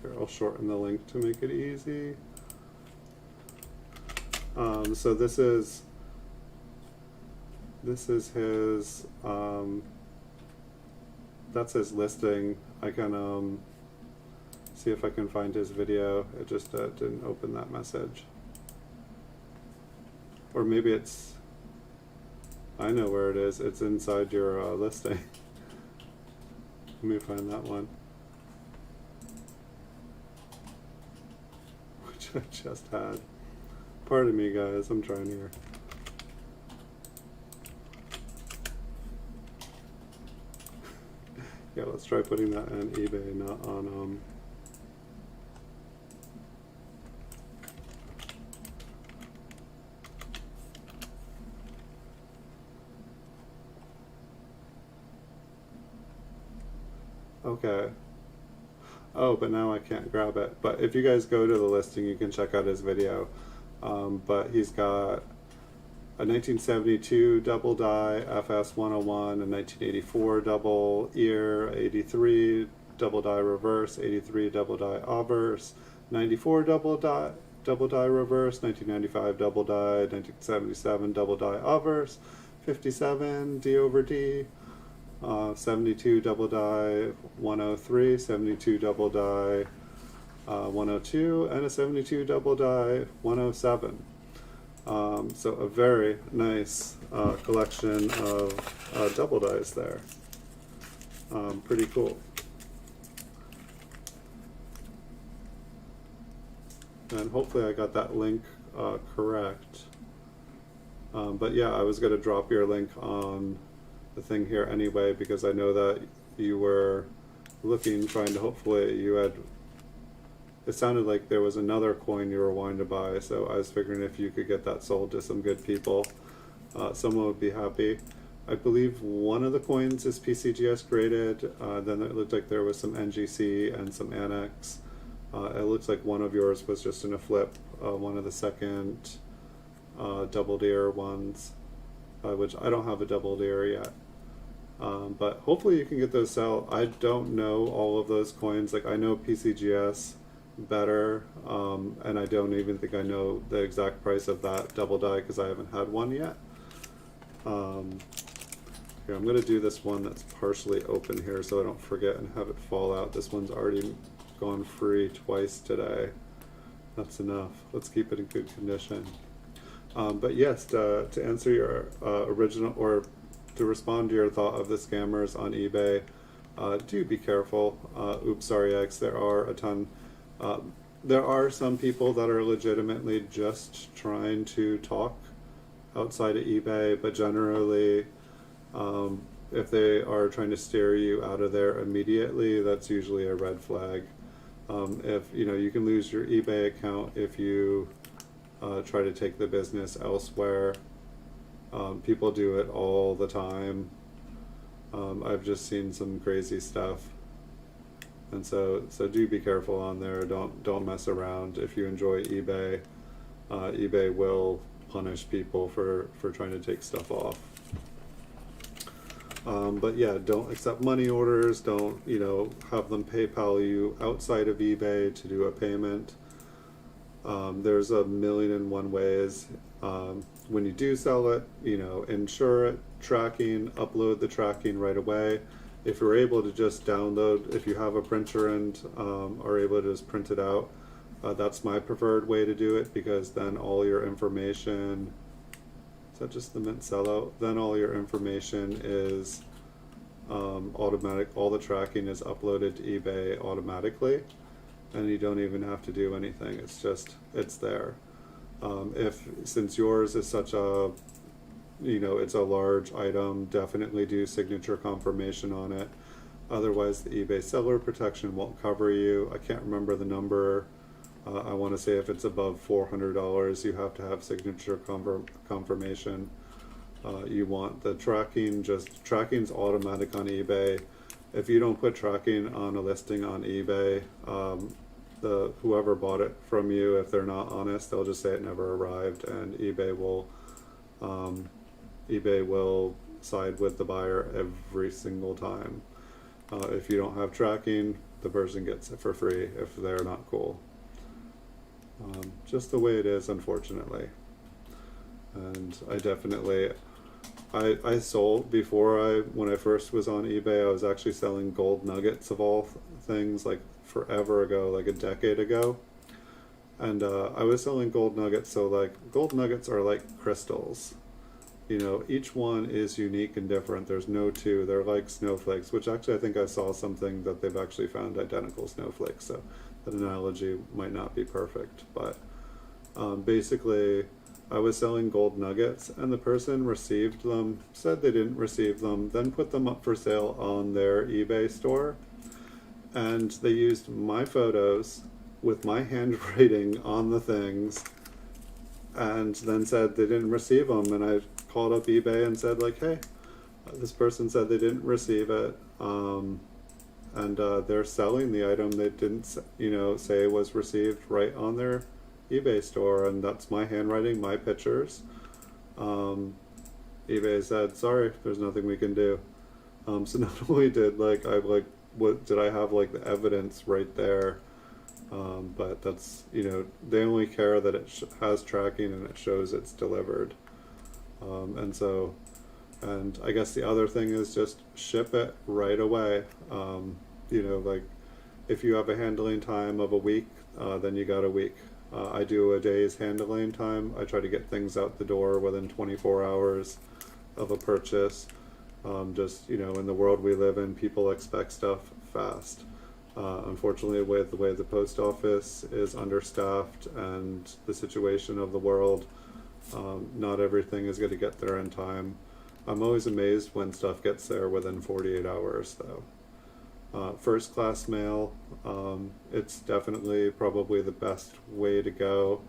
Here, I'll shorten the link to make it easy. So this is his, that's his listing. I can see if I can find his video. It just didn't open that message. Or maybe it's, I know where it is. It's inside your listing. Let me find that one. Which I just had. Pardon me, guys, I'm trying here. Yeah, let's try putting that on eBay, not on okay. Oh, but now I can't grab it. But if you guys go to the listing, you can check out his video. But he's got a 1972 double die FS 101, a 1984 double ear, 83 double die reverse, 83 double die obverse, 94 double die reverse, 1995 double die, 1977 double die obverse, 57 D over D, 72 double die 103, 72 double die 102, and a 72 double die 107. So a very nice collection of double dies there. Pretty cool. And hopefully I got that link correct. But yeah, I was going to drop your link on the thing here anyway, because I know that you were looking, trying to, hopefully you had, it sounded like there was another coin you were wanting to buy, so I was figuring if you could get that sold to some good people, someone would be happy. I believe one of the coins is PCGS graded, then it looked like there was some NGC and some Annex. It looks like one of yours was just in a flip, one of the second double deer ones, which I don't have a double deer yet. But hopefully you can get those out. I don't know all of those coins. Like, I know PCGS better, and I don't even think I know the exact price of that double die because I haven't had one yet. Here, I'm going to do this one that's partially open here so I don't forget and have it fall out. This one's already gone free twice today. That's enough. Let's keep it in good condition. But yes, to answer your original, or to respond to your thought of the scammers on eBay, do be careful. Oops, sorry, X. There are a ton. There are some people that are legitimately just trying to talk outside of eBay, but generally, if they are trying to steer you out of there immediately, that's usually a red flag. If you can lose your eBay account if you try to take the business elsewhere. People do it all the time. I've just seen some crazy stuff, and so do be careful on there. Don't mess around. If you enjoy eBay, eBay will punish people for trying to take stuff off. But yeah, don't accept money orders. Don't, have them PayPal you outside of eBay to do a payment. There's a million and one ways. When you do sell it, insure it, tracking, upload the tracking right away. If you're able to just download, if you have a printer and are able to just print it out, that's my preferred way to do it, because then all your information, is that just the mint sellout? Then all your information is automatic, all the tracking is uploaded to eBay automatically, and you don't even have to do anything. It's there. Since yours is such a, it's a large item, definitely do signature confirmation on it. Otherwise, the eBay seller protection won't cover you. I can't remember the number. I want to say if it's above $400, you have to have signature confirmation. You want the tracking, tracking's automatic on eBay. If you don't put tracking on a listing on eBay, whoever bought it from you, if they're not honest, they'll just say it never arrived, and eBay will side with the buyer every single time. If you don't have tracking, the person gets it for free if they're not cool. Just the way it is, unfortunately. And I sold when I first was on eBay, I was actually selling gold nuggets of all things, like forever ago, like a decade ago. And I was selling gold nuggets, so like gold nuggets are like crystals. Each one is unique and different. There's no two. They're like snowflakes, which actually I think I saw something that they've actually found identical snowflakes. So that analogy might not be perfect, but basically I was selling gold nuggets, and the person received them, said they didn't receive them, then put them up for sale on their eBay store, and they used my photos with my handwriting on the things, and then said they didn't receive them. And I called up eBay and said, like, hey, this person said they didn't receive it, and they're selling the item they didn't say was received right on their eBay store, and that's my handwriting, my pictures. eBay said, sorry, there's nothing we can do. So not only did did I have like the evidence right there, but that's, they only care that it has tracking and it shows it's delivered. And I guess the other thing is just ship it right away. If you have a handling time of a week, then you got a week. I do a day's handling time. I try to get things out the door within 24 hours of a purchase. In the world we live in, people expect stuff fast. Unfortunately, with the way the post office is understaffed and the situation of the world, not everything is going to get there in time. I'm always amazed when stuff gets there within 48 hours, though. First class mail, it's definitely probably the best way to go.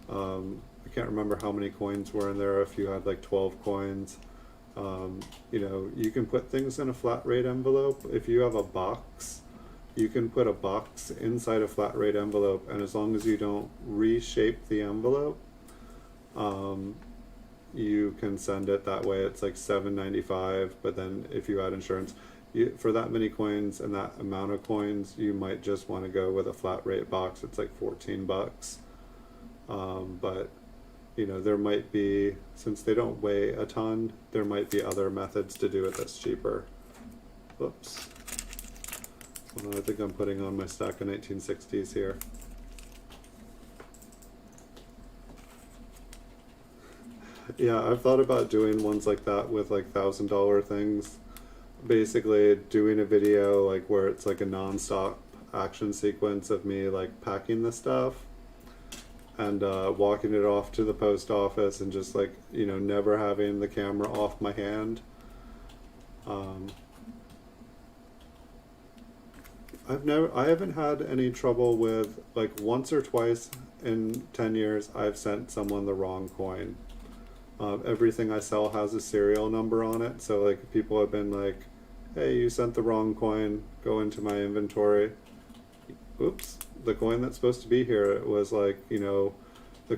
I can't remember how many coins were in there, if you had like 12 coins. You can put things in a flat rate envelope. If you have a box, you can put a box inside a flat rate envelope, and as long as you don't reshape the envelope, you can send it that way. It's like $7.95, but then if you add insurance, for that many coins and that amount of coins, you might just want to go with a flat rate box. It's like $14. But there might be, since they don't weigh a ton, there might be other methods to do it that's cheaper. Whoops. Well, I think I'm putting on my stack of 1960s here. Yeah, I've thought about doing ones like that with like $1,000 things. Basically doing a video like where it's like a non-stop action sequence of me like packing the stuff and walking it off to the post office, and just like, never having the camera off my hand. I haven't had any trouble with, like, once or twice in 10 years I've sent someone the wrong coin. Everything I sell has a serial number on it, so like people have been like, hey, you sent the wrong coin, go into my inventory. Oops, the coin that's supposed to be here, it was like, the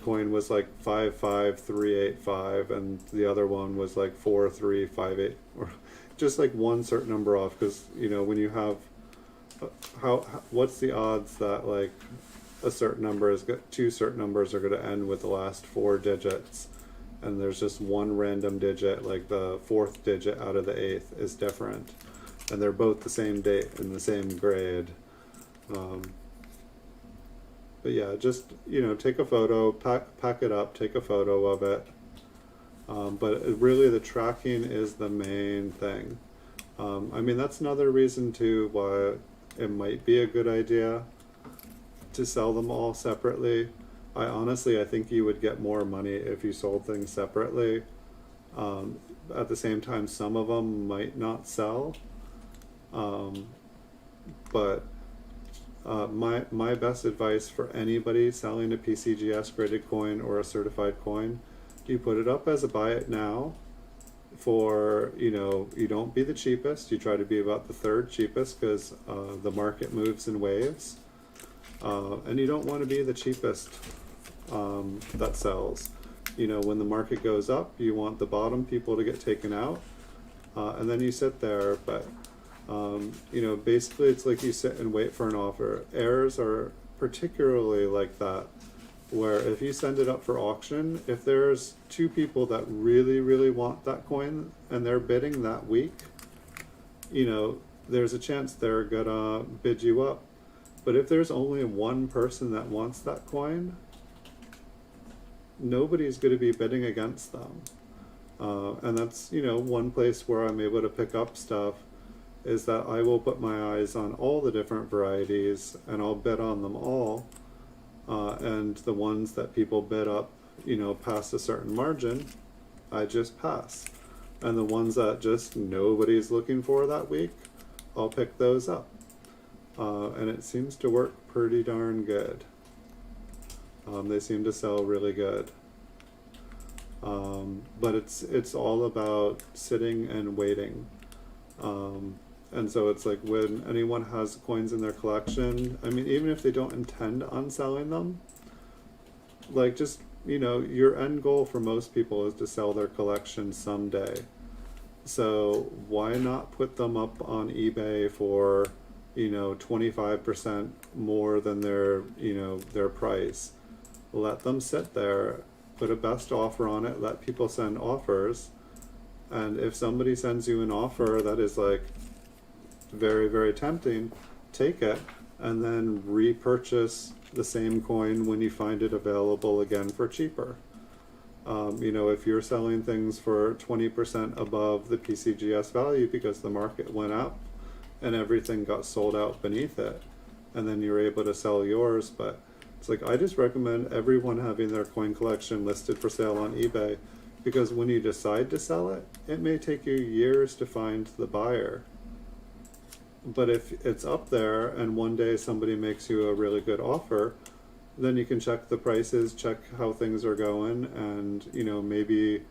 coin was like 55385 and the other one was like 4358, or just like one certain number off, because when you have what's the odds that like a certain number is two certain numbers are going to end with the last 4 digits, and there's just one random digit, like the 4th digit out of the 8th is different, and they're both the same date and the same grade. But yeah, just take a photo, pack it up, take a photo of it. But really the tracking is the main thing. I mean, that's another reason too why it might be a good idea to sell them all separately. I think you would get more money if you sold things separately. At the same time, some of them might not sell. But my best advice for anybody selling a PCGS graded coin or a certified coin, you put it up as a buy it now. For you don't be the cheapest, you try to be about the 3rd cheapest, because the market moves in waves, and you don't want to be the cheapest that sells. When the market goes up, you want the bottom people to get taken out, and then you sit there. But basically it's like you sit and wait for an offer. Errors are particularly like that, where if you send it up for auction, if there's 2 people that really want that coin and they're bidding that week, there's a chance they're gonna bid you up. But if there's only one person that wants that coin, nobody's going to be bidding against them. And that's one place where I'm able to pick up stuff, is that I will put my eyes on all the different varieties and I'll bid on them all. And the ones that people bid up, past a certain margin, I just pass. And the ones that just nobody's looking for that week, I'll pick those up. And it seems to work pretty darn good. They seem to sell really good. But it's all about sitting and waiting. And so it's like when anyone has coins in their collection, I mean, even if they don't intend on selling them, like just, your end goal for most people is to sell their collection someday. So why not put them up on eBay for, 25% more than their price? Let them sit there, put a best offer on it, let people send offers. And if somebody sends you an offer that is like very, very tempting, take it and then repurchase the same coin when you find it available again for cheaper. If you're selling things for 20% above the PCGS value because the market went up and everything got sold out beneath it, and then you're able to sell yours. But it's like, I just recommend everyone having their coin collection listed for sale on eBay, because when you decide to sell it, it may take you years to find the buyer. But if it's up there and one day somebody makes you a really good offer, then you can check the prices, check how things are going, and maybe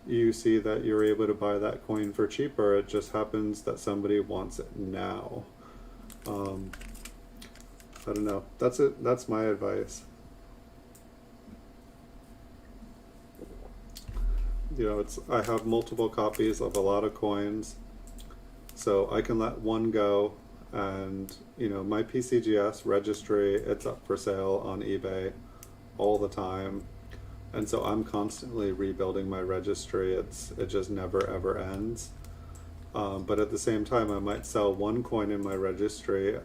you see that you're able to buy that coin for cheaper. It just happens that somebody wants it now. I don't know. That's it. That's my advice. I have multiple copies of a lot of coins, so I can let one go, and my PCGS registry, it's up for sale on eBay all the time, and so I'm constantly rebuilding my registry. It just never ever ends. But at the same time, I might sell one coin in my registry,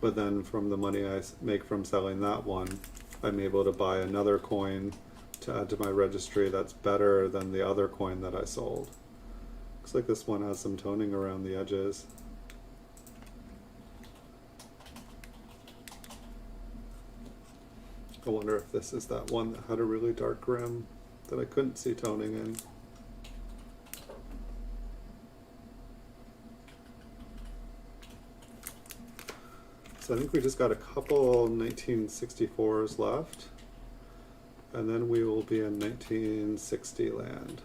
but then from the money I make from selling that one, I'm able to buy another coin to add to my registry that's better than the other coin that I sold. Looks like this one has some toning around the edges. I wonder if this is that one that had a really dark rim that I couldn't see toning in. So I think we just got a couple 1964s left, and then we will be in 1960 land.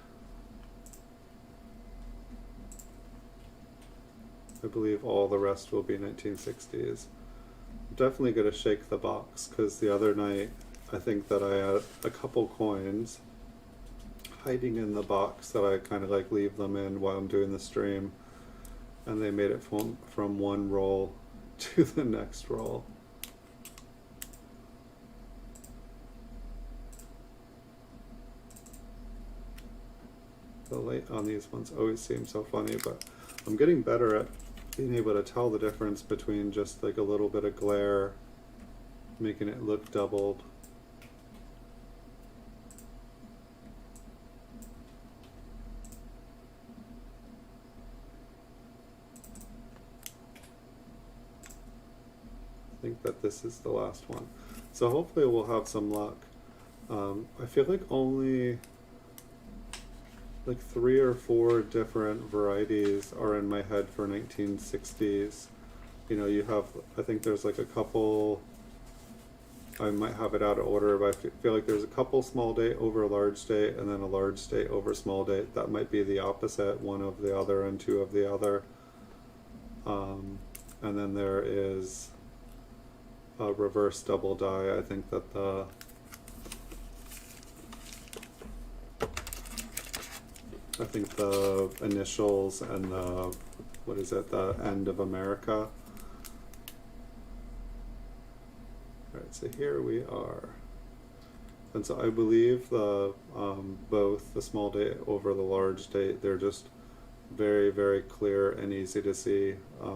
I believe all the rest will be 1960s. I'm definitely going to shake the box, because the other night I think that I had a couple coins hiding in the box that I kind of like leave them in while I'm doing the stream. and they made it from one roll to the next roll. The light on these ones always seems so funny, but I'm getting better at being able to tell the difference between just like a little bit of glare, making it look doubled. I think that this is the last one. So hopefully we'll have some luck. I feel like only like 3 or 4 different varieties are in my head for 1960s. You know, you have, I think there's like a couple, I might have it out of order, but I feel like there's a couple small date over large date, and then a large date over small date. That might be the opposite, one of the other and two of the other. And then there is a reverse double die. I think that the initials and the, what is it, the end of America. Alright, so here we are. And so I believe the both the small date over the large date, they're just very, very clear and easy to see,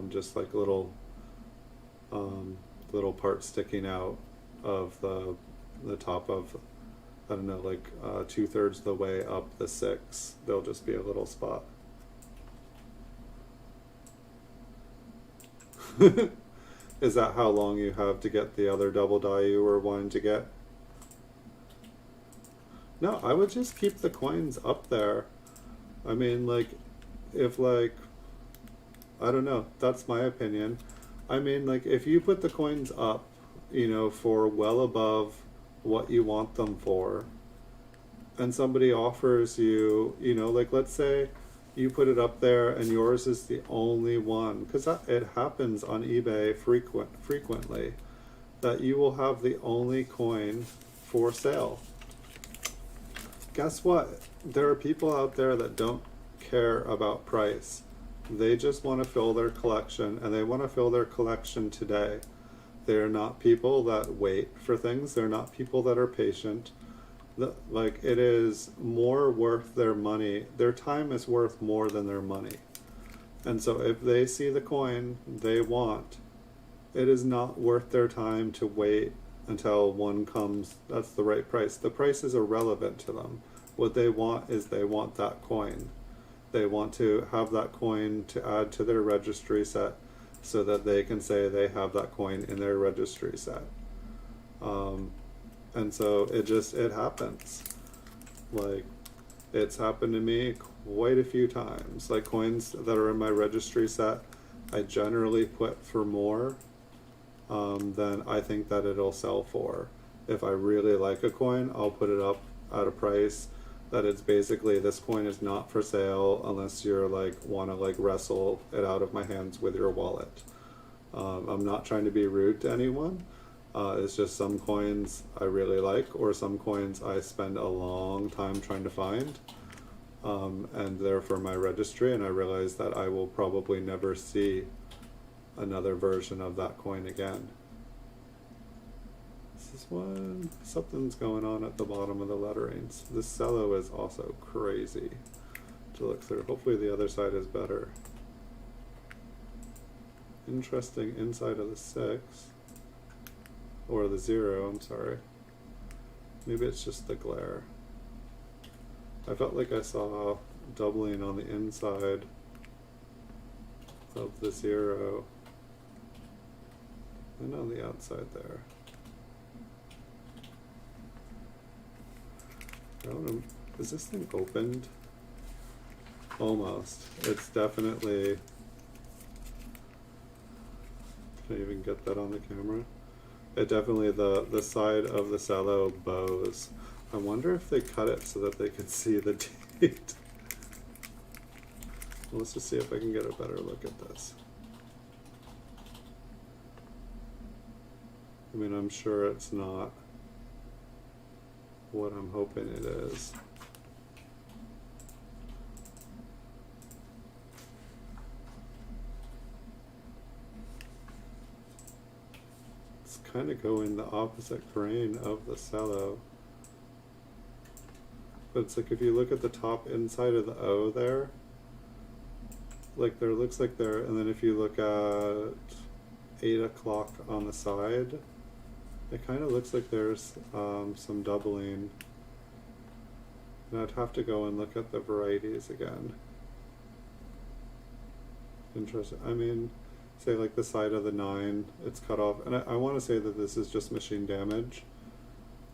just like little little parts sticking out of the top of, I don't know, like 2/3 of the way up the 6, there'll just be a little spot. Is that how long you have to get the other double die you were wanting to get? No, I would just keep the coins up there. I mean, like, if like, I don't know, that's my opinion. I mean, like, if you put the coins up, you know, for well above what you want them for, and somebody offers you, you know, like, let's say you put it up there and yours is the only one, because it happens on eBay frequently, that you will have the only coin for sale. Guess what? There are people out there that don't care about price. They just want to fill their collection, and they want to fill their collection today. They're not people that wait for things. They're not people that are patient. Like, it is more worth their money. Their time is worth more than their money. And so if they see the coin they want, it is not worth their time to wait until one comes that's the right price. The price is irrelevant to them. What they want is they want that coin. They want to have that coin to add to their registry set so that they can say they have that coin in their registry set. And so it happens. Like, it's happened to me quite a few times. Like, coins that are in my registry set, I generally put for more than I think that it'll sell for. If I really like a coin, I'll put it up at a price that it's basically, this coin is not for sale unless you're like want to like wrestle it out of my hands with your wallet. I'm not trying to be rude to anyone. It's just some coins I really like, or some coins I spend a long time trying to find, and they're for my registry, and I realize that I will probably never see another version of that coin again. This one, something's going on at the bottom of the letterings. This cello is also crazy to look through. Hopefully the other side is better. Interesting inside of the 6, or the 0, I'm sorry. Maybe it's just the glare. I felt like I saw doubling on the inside of the 0 and on the outside there. I don't know, is this thing opened? Almost. It's definitely, can I even get that on the camera? It definitely, the side of the cello bows. I wonder if they cut it so that they could see the date. Let's just see if I can get a better look at this. I mean, I'm sure it's not what I'm hoping it is. kind of go in the opposite grain of the cello. But it's like if you look at the top inside of the O there, like there looks like there, and then if you look at 8 o'clock on the side, it kind of looks like there's some doubling. And I'd have to go and look at the varieties again. Interesting. I mean, say like the side of the 9, it's cut off. And I want to say that this is just machine damage.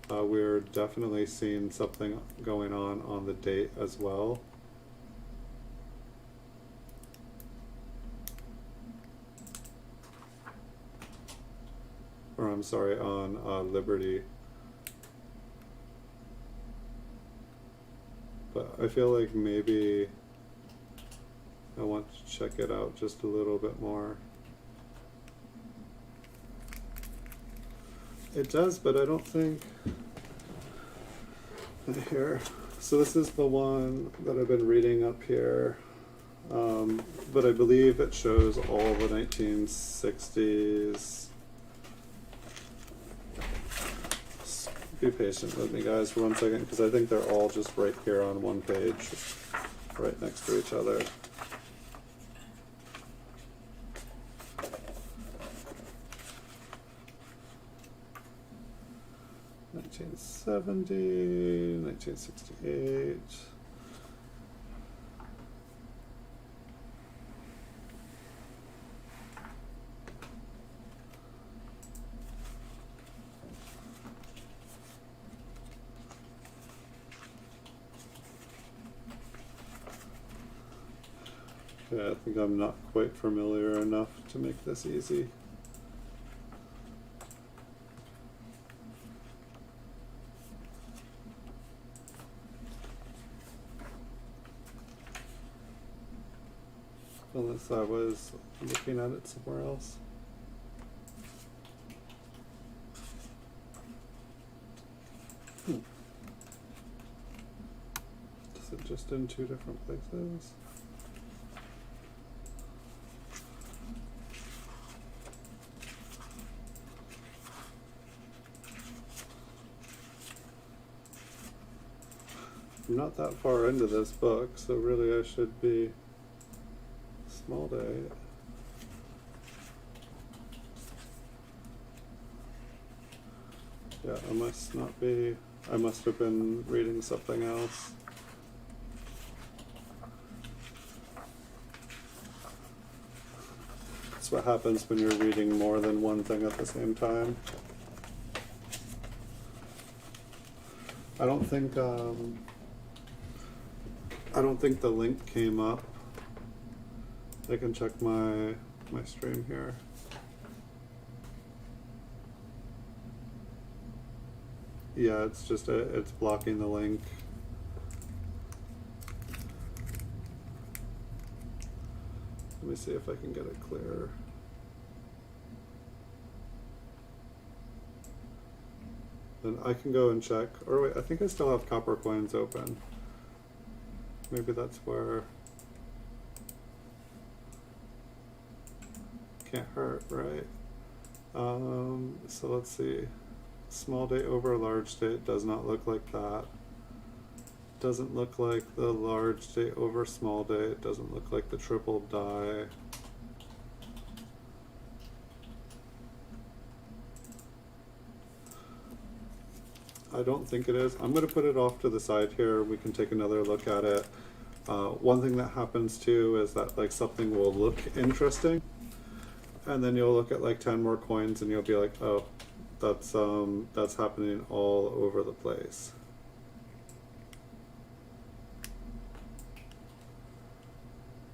We're definitely seeing something going on the date as well. Or I'm sorry, on Liberty. But I feel like maybe I want to check it out just a little bit more. It does, but I don't think here. So this is the one that I've been reading up here, but I believe it shows all the 1960s. Be patient with me, guys, for 1 second, because I think they're all just right here on one page, right next to each other. $1970, 1968. Okay, I think I'm not quite familiar enough to make this easy. Unless I was looking at it somewhere else. Is it just in 2 different places? I'm not that far into this book, so really I should be small day. Yeah, I must not be, I must have been reading something else. That's what happens when you're reading more than one thing at the same time. I don't think the link came up. I can check my stream here. Yeah, it's just it's blocking the link. Let me see if I can get it clearer. Then I can go and check. Or wait, I think I still have copper coins open. Maybe that's where. Can't hurt, right? So let's see. Small date over large date does not look like that. Doesn't look like the large date over small date. Doesn't look like the triple die. I don't think it is. I'm going to put it off to the side here. We can take another look at it. One thing that happens too is that like something will look interesting, and then you'll look at like 10 more coins and you'll be like, oh, that's happening all over the place.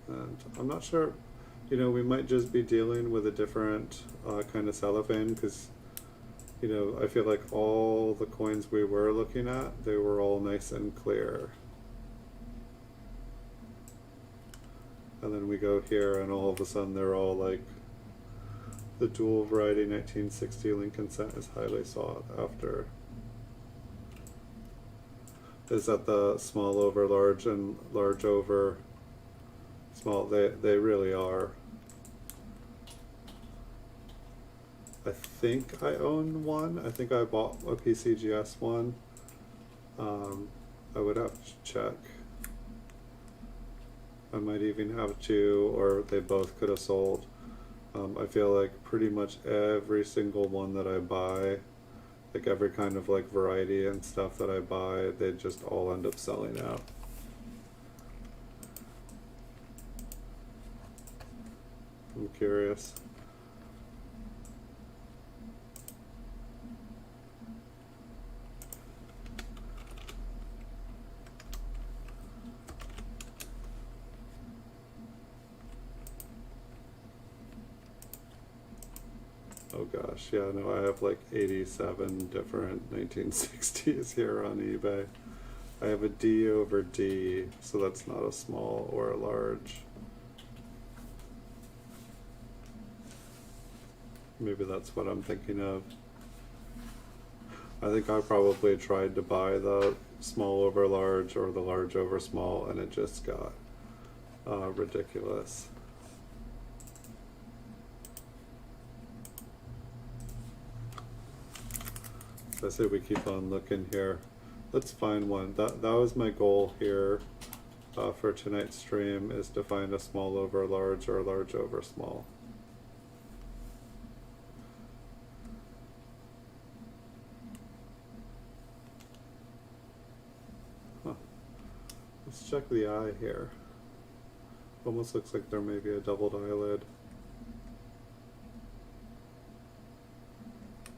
And I'm not sure, you know, we might just be dealing with a different kind of cellophane, because, you know, I feel like all the coins we were looking at, they were all nice and clear. And then we go here and all of a sudden they're all like, the dual variety 1960 Lincoln cent is highly sought after. Is that the small over large and large over small? They really are. I think I own one. I think I bought a PCGS one. I would have to check. I might even have two, or they both could have sold. I feel like pretty much every single one that I buy, like every kind of like variety and stuff that I buy, they just all end up selling out. I'm curious. Oh gosh, yeah, no, I have like 87 different 1960s here on eBay. I have a D over D, so that's not a small or a large. Maybe that's what I'm thinking of. I think I probably tried to buy the small over large or the large over small, and it just got ridiculous. I say we keep on looking here. Let's find one. That was my goal here for tonight's stream, is to find a small over large or a large over small. Huh. Let's check the eye here. Almost looks like there may be a doubled eyelid.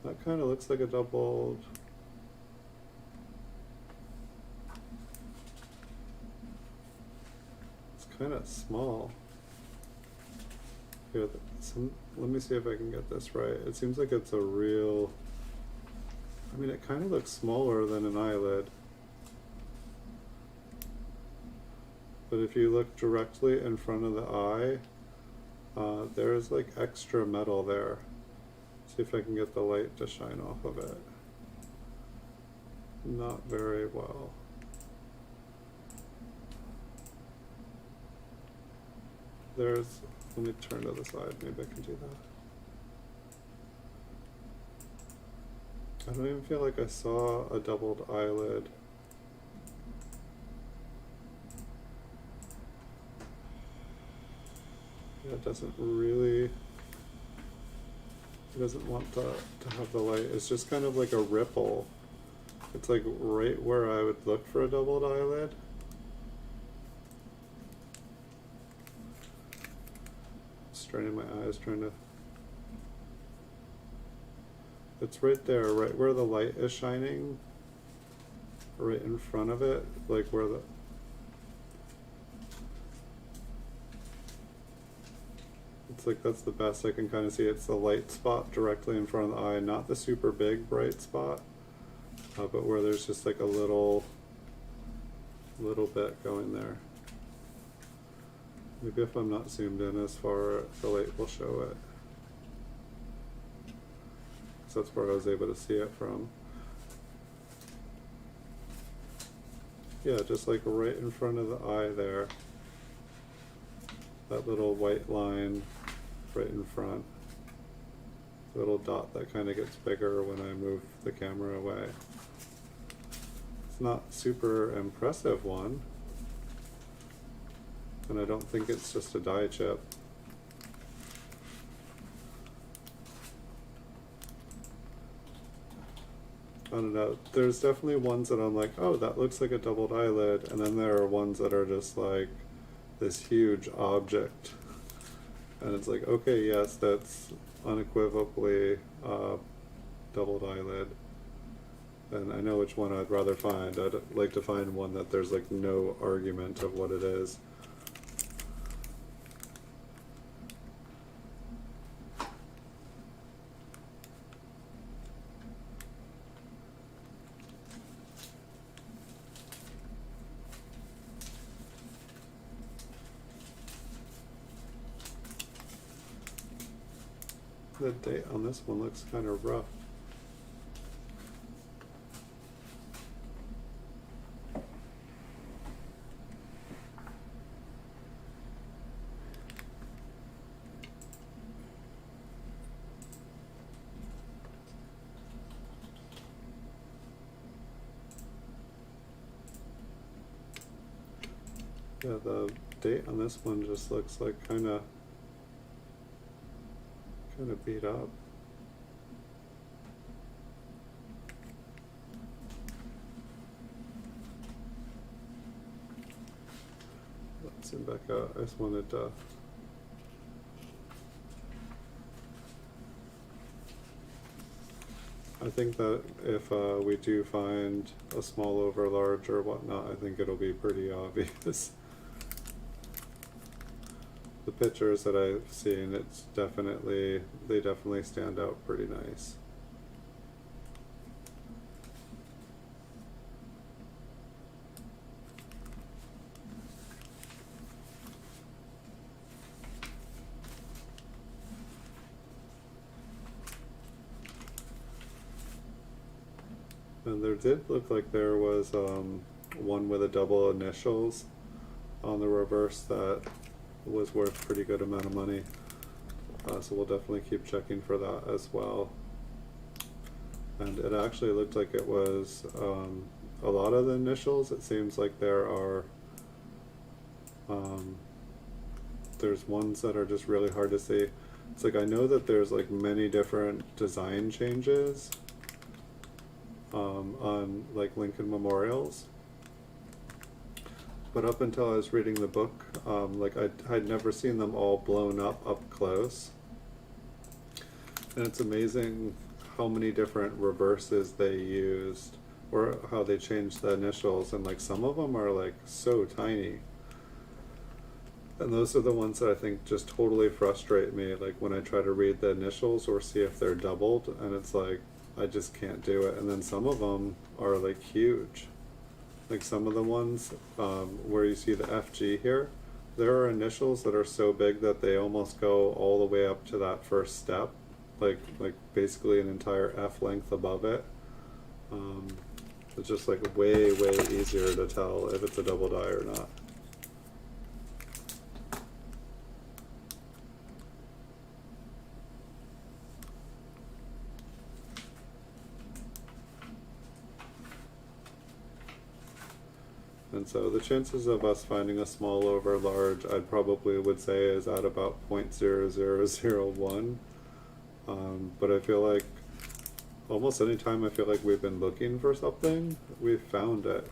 That kind of looks like a doubled. It's kind of small. Here, let me see if I can get this right. It seems like it's a real, I mean, it kind of looks smaller than an eyelid. But if you look directly in front of the eye, there's like extra metal there. See if I can get the light to shine off of it. Not very well. Let me turn to the side, maybe I can do that. I don't even feel like I saw a doubled eyelid. Yeah, it doesn't want to have the light. It's just kind of like a ripple. It's like right where I would look for a doubled eyelid. Straining my eyes, trying to... It's right there, right where the light is shining. Right in front of it, like where the... It's like that's the best I can kind of see. It's the light spot directly in front of the eye, not the super big bright spot, but where there's just like a little bit going there. Maybe if I'm not zoomed in as far, the light will show it. So that's where I was able to see it from. Yeah, just like right in front of the eye there. That little white line right in front. Little dot that kind of gets bigger when I move the camera away. It's not super impressive one. And I don't think it's just a dye chip. I don't know. There's definitely ones that I'm like, oh, that looks like a doubled eyelid. And then there are ones that are just like this huge object. And it's like, okay, yes, that's unequivocally doubled eyelid. And I know which one I'd rather find. I'd like to find one that there's like no argument of what it is. The date on this one looks kind of rough. Yeah, the date on this one just looks like kind of beat up. Let's zoom back out. I just wanted to I think that if we do find a small over large or whatnot, I think it'll be pretty obvious. The pictures that I've seen, they definitely stand out pretty nice. And there did look like there was one with a double initials on the reverse that was worth a pretty good amount of money. So we'll definitely keep checking for that as well. And it actually looked like it was a lot of the initials. It seems like there are there's ones that are just really hard to see. It's like I know that there's like many different design changes on like Lincoln Memorials, but up until I was reading the book, like I'd never seen them all blown up close, and it's amazing how many different reverses they used or how they changed the initials, and like some of them are like so tiny, and those are the ones that I think just totally frustrate me, like when I try to read the initials or see if they're doubled, and it's like I just can't do it. And then some of them are like huge. Like some of the ones where you see the FG here, there are initials that are so big that they almost go all the way up to that first step, like basically an entire F length above it. It's just like way easier to tell if it's a double die or not. And so the chances of us finding a small over large, I'd probably would say is at about 0.0001. But I feel like almost any time I feel like we've been looking for something, we've found it.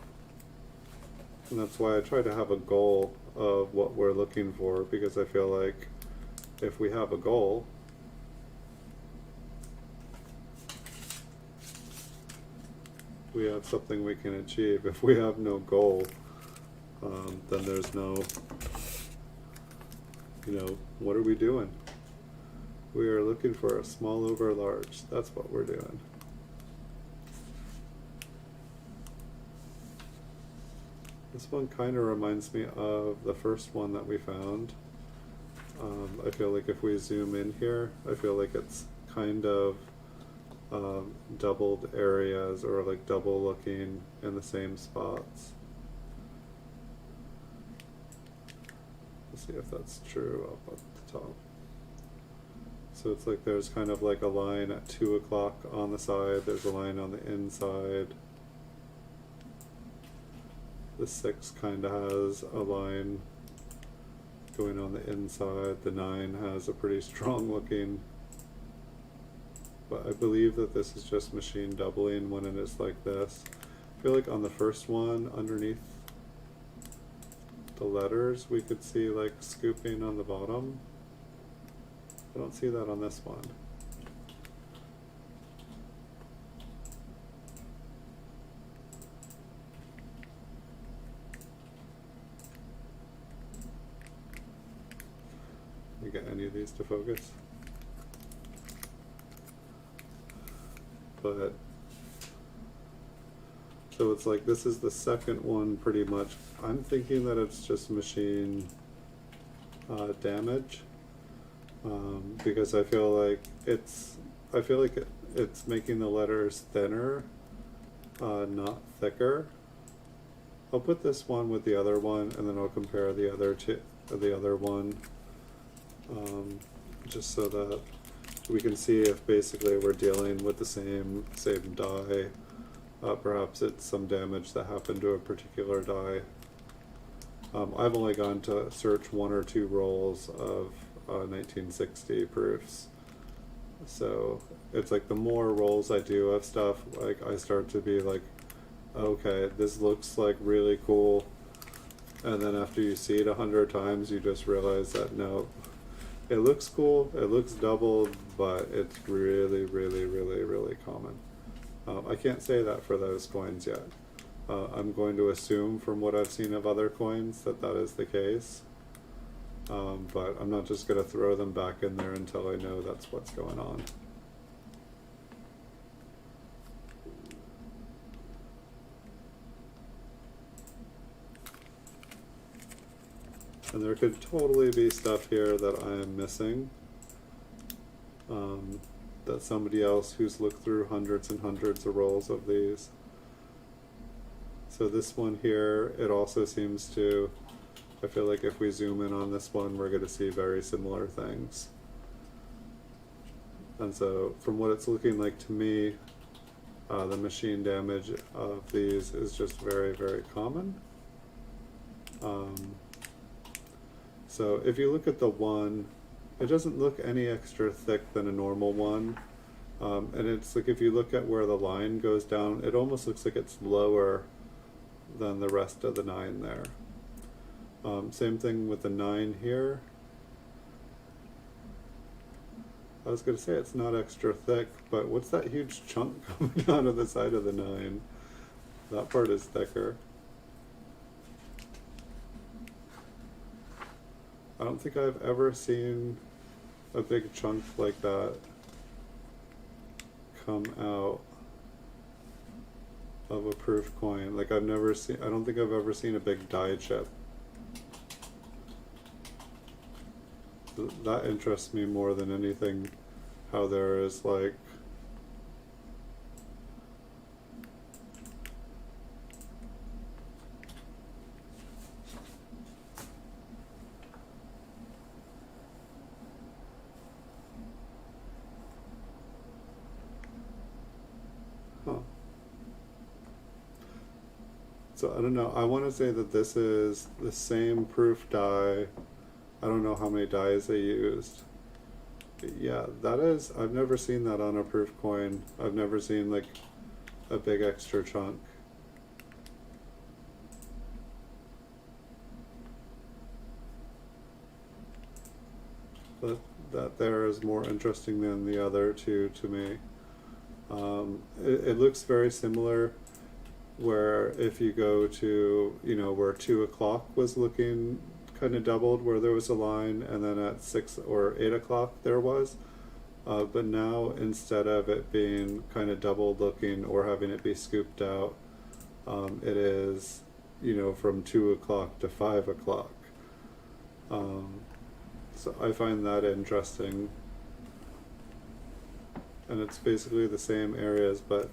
And that's why I try to have a goal of what we're looking for, because I feel like if we have a goal, we have something we can achieve. If we have no goal, then there's no, what are we doing? We are looking for a small over large. That's what we're doing. This one kind of reminds me of the first one that we found. I feel like if we zoom in here, I feel like it's kind of doubled areas, or like double looking in the same spots. Let's see if that's true up at the top. So it's like there's kind of like a line at 2 o'clock on the side, there's a line on the inside. The 6 kind of has a line going on the inside, the 9 has a pretty strong looking. But I believe that this is just machine doubling when it is like this. I feel like on the first one, underneath the letters, we could see like scooping on the bottom. I don't see that on this one. You get any of these to focus? But so it's like this is the second one pretty much. I'm thinking that it's just machine damage, because I feel like it's making the letters thinner, not thicker. I'll put this one with the other one, and then I'll compare the other one, just so that we can see if basically we're dealing with the same die. Perhaps it's some damage that happened to a particular die. I've only gone to search 1 or 2 rolls of 1960 proofs. So it's like the more rolls I do of stuff, like I start to be like, okay, this looks like really cool. And then after you see it 100 times, you just realize that no, it looks cool, it looks doubled, but it's really, really, really, really common. I can't say that for those coins yet. I'm going to assume from what I've seen of other coins that that is the case. But I'm not just going to throw them back in there until I know that's what's going on. And there could totally be stuff here that I am missing. That somebody else who's looked through hundreds and hundreds of rolls of these. So this one here, it also seems to, I feel like if we zoom in on this one, we're going to see very similar things. And so from what it's looking like to me, the machine damage of these is just very, very common. So if you look at the one, it doesn't look any extra thick than a normal one. And it's like if you look at where the line goes down, it almost looks like it's lower than the rest of the 9 there. Same thing with the 9 here. I was going to say it's not extra thick, but what's that huge chunk coming out of the side of the 9? That part is thicker. I don't think I've ever seen a big chunk like that come out of a proof coin. Like I've never seen, I don't think I've ever seen a big die chip. That interests me more than anything, how there is like So I don't know, I want to say that this is the same proof die. I don't know how many dies they used. Yeah, that is, I've never seen that on a proof coin. I've never seen like a big extra chunk. But that there is more interesting than the other two to me. It looks very similar, where if you go to, you know, where 2 o'clock was looking kind of doubled, where there was a line, and then at 6 or 8 o'clock there was. But now instead of it being kind of doubled looking or having it be scooped out, it is, you know, from 2 o'clock to 5 o'clock. So I find that interesting. And it's basically the same areas, but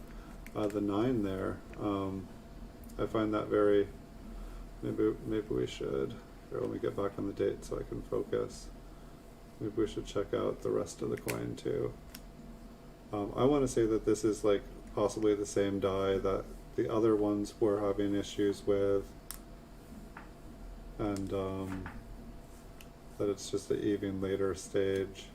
the 9 there, I find that very, maybe we should, here, let me get back on the date so I can focus. Maybe we should check out the rest of the coin too. I want to say that this is like possibly the same die that the other ones were having issues with, and that it's just an even later stage.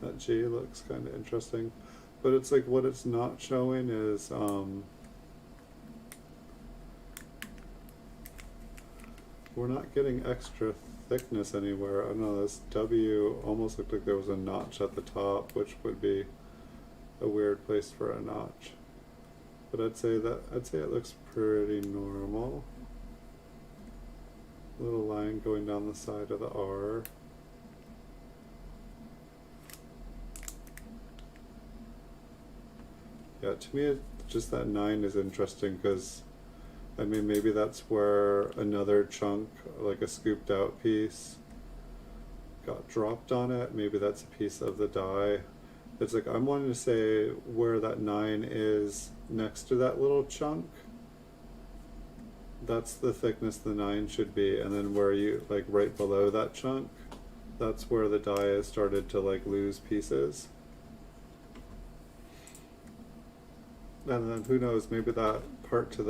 That G looks kind of interesting, but it's like what it's not showing is we're not getting extra thickness anywhere. I don't know, this W almost looked like there was a notch at the top, which would be a weird place for a notch. But I'd say it looks pretty normal. Little line going down the side of the R. Yeah, to me, just that 9 is interesting because, I mean, maybe that's where another chunk, like a scooped out piece, got dropped on it. Maybe that's a piece of the die. It's like, I'm wanting to say where that 9 is next to that little chunk. That's the thickness the 9 should be. And then where you, like right below that chunk, that's where the die has started to like lose pieces. And then who knows, maybe that part to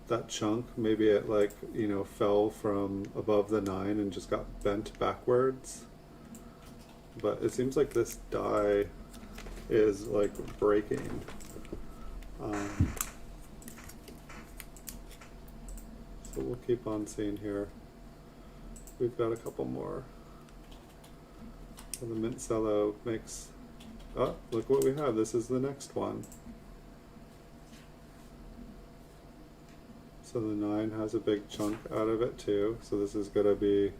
that chunk, maybe it like, you know, fell from above the 9 and just got bent backwards. But it seems like this die is like breaking. So we'll keep on seeing here. We've got a couple more. So the mint cello makes, oh, look what we have. This is the next one. So the 9 has a big chunk out of it too. So this is going to be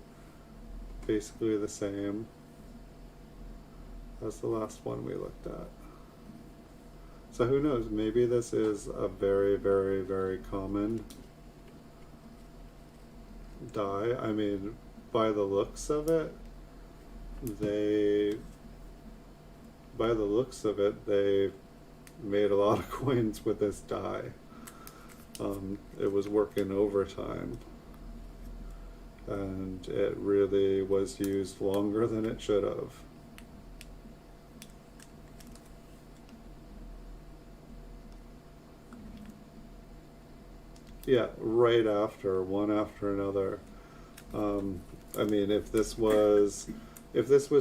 basically the same as the last one we looked at. So who knows, maybe this is a very, very, very common die. I mean, by the looks of it, they made a lot of coins with this die. It was working overtime, and it really was used longer than it should have. Yeah, right after, one after another. I mean, if this was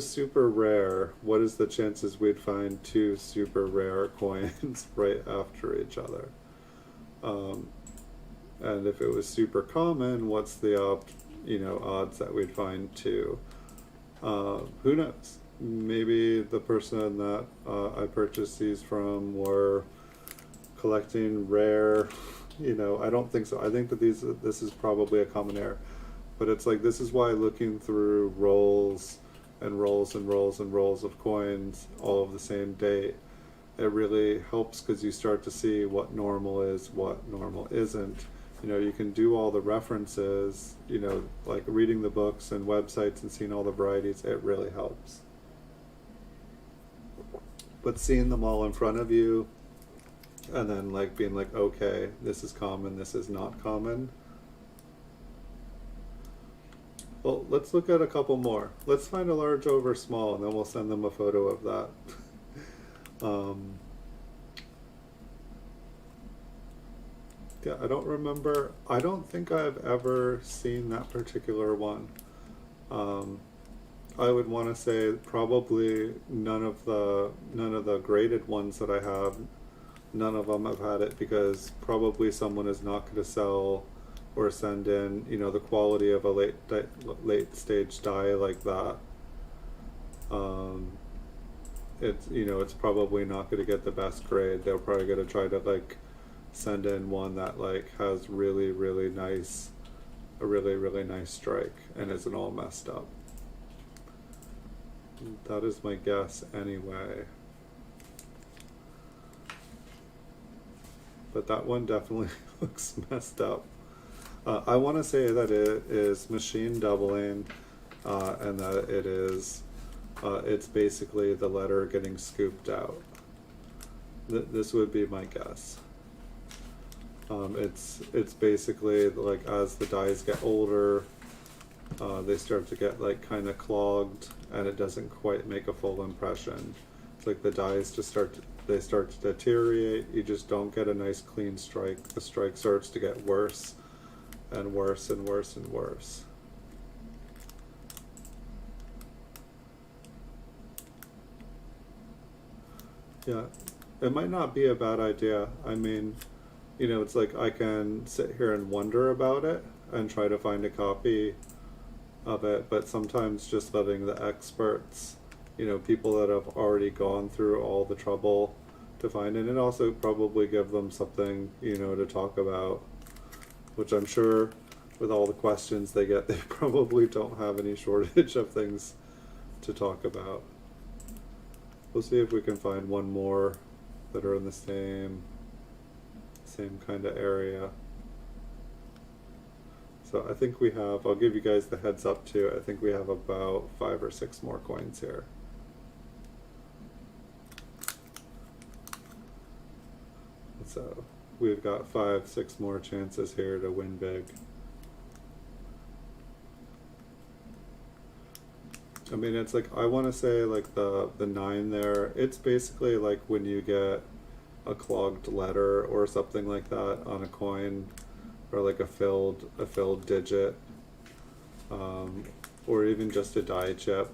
super rare, what is the chances we'd find 2 super rare coins right after each other? And if it was super common, what's the odds that we'd find 2? Who knows? Maybe the person that I purchased these from were collecting rare. I don't think so. I think that this is probably a common error. But it's like, this is why looking through rolls and rolls and rolls and rolls of coins all of the same date, it really helps, because you start to see what normal is, what normal isn't. You can do all the references, like reading the books and websites and seeing all the varieties, it really helps. But seeing them all in front of you, and then like being like, okay, this is common, this is not common. Well, let's look at a couple more. Let's find a large over small, and then we'll send them a photo of that. Yeah, I don't remember. I don't think I've ever seen that particular one. I would want to say probably none of the graded ones that I have, none of them have had it, because probably someone is not going to sell or send in, the quality of a late stage die like that. It's probably not going to get the best grade. They're probably going to try to like send in one that like has really, really nice, a really, really nice strike and isn't all messed up. That is my guess anyway. But that one definitely looks messed up. I want to say that it is machine doubling, and that it's basically the letter getting scooped out. This would be my guess. It's basically like, as the dies get older, they start to get like kind of clogged, and it doesn't quite make a full impression. It's like the dies just start to deteriorate. You just don't get a nice clean strike. The strike starts to get worse and worse and worse and worse. Yeah, it might not be a bad idea. I mean, it's like I can sit here and wonder about it and try to find a copy of it, but sometimes just letting the experts, people that have already gone through all the trouble to find it, and also probably give them something, to talk about, which I'm sure with all the questions they get, they probably don't have any shortage of things to talk about. We'll see if we can find one more that are in the same kind of area. So I think we have, I'll give you guys the heads up too, I think we have about 5 or 6 more coins here. So we've got 5, 6 more chances here to win big. I mean, it's like, I want to say like the 9 there, it's basically like when you get a clogged letter or something like that on a coin, or like a filled digit, or even just a die chip.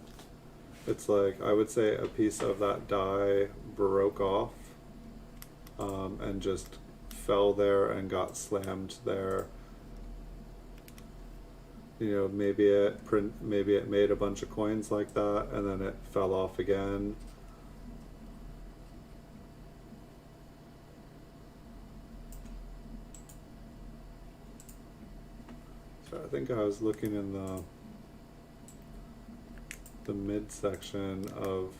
It's like, I would say a piece of that die broke off, and just fell there and got slammed there. You know, maybe it made a bunch of coins like that and then it fell off again. So I think I was looking in the midsection of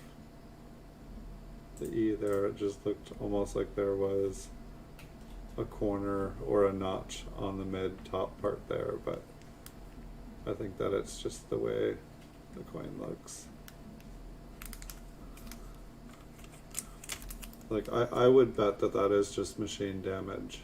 the E there. It just looked almost like there was a corner or a notch on the mid top part there, but I think that it's just the way the coin looks. Like, I would bet that that is just machine damage.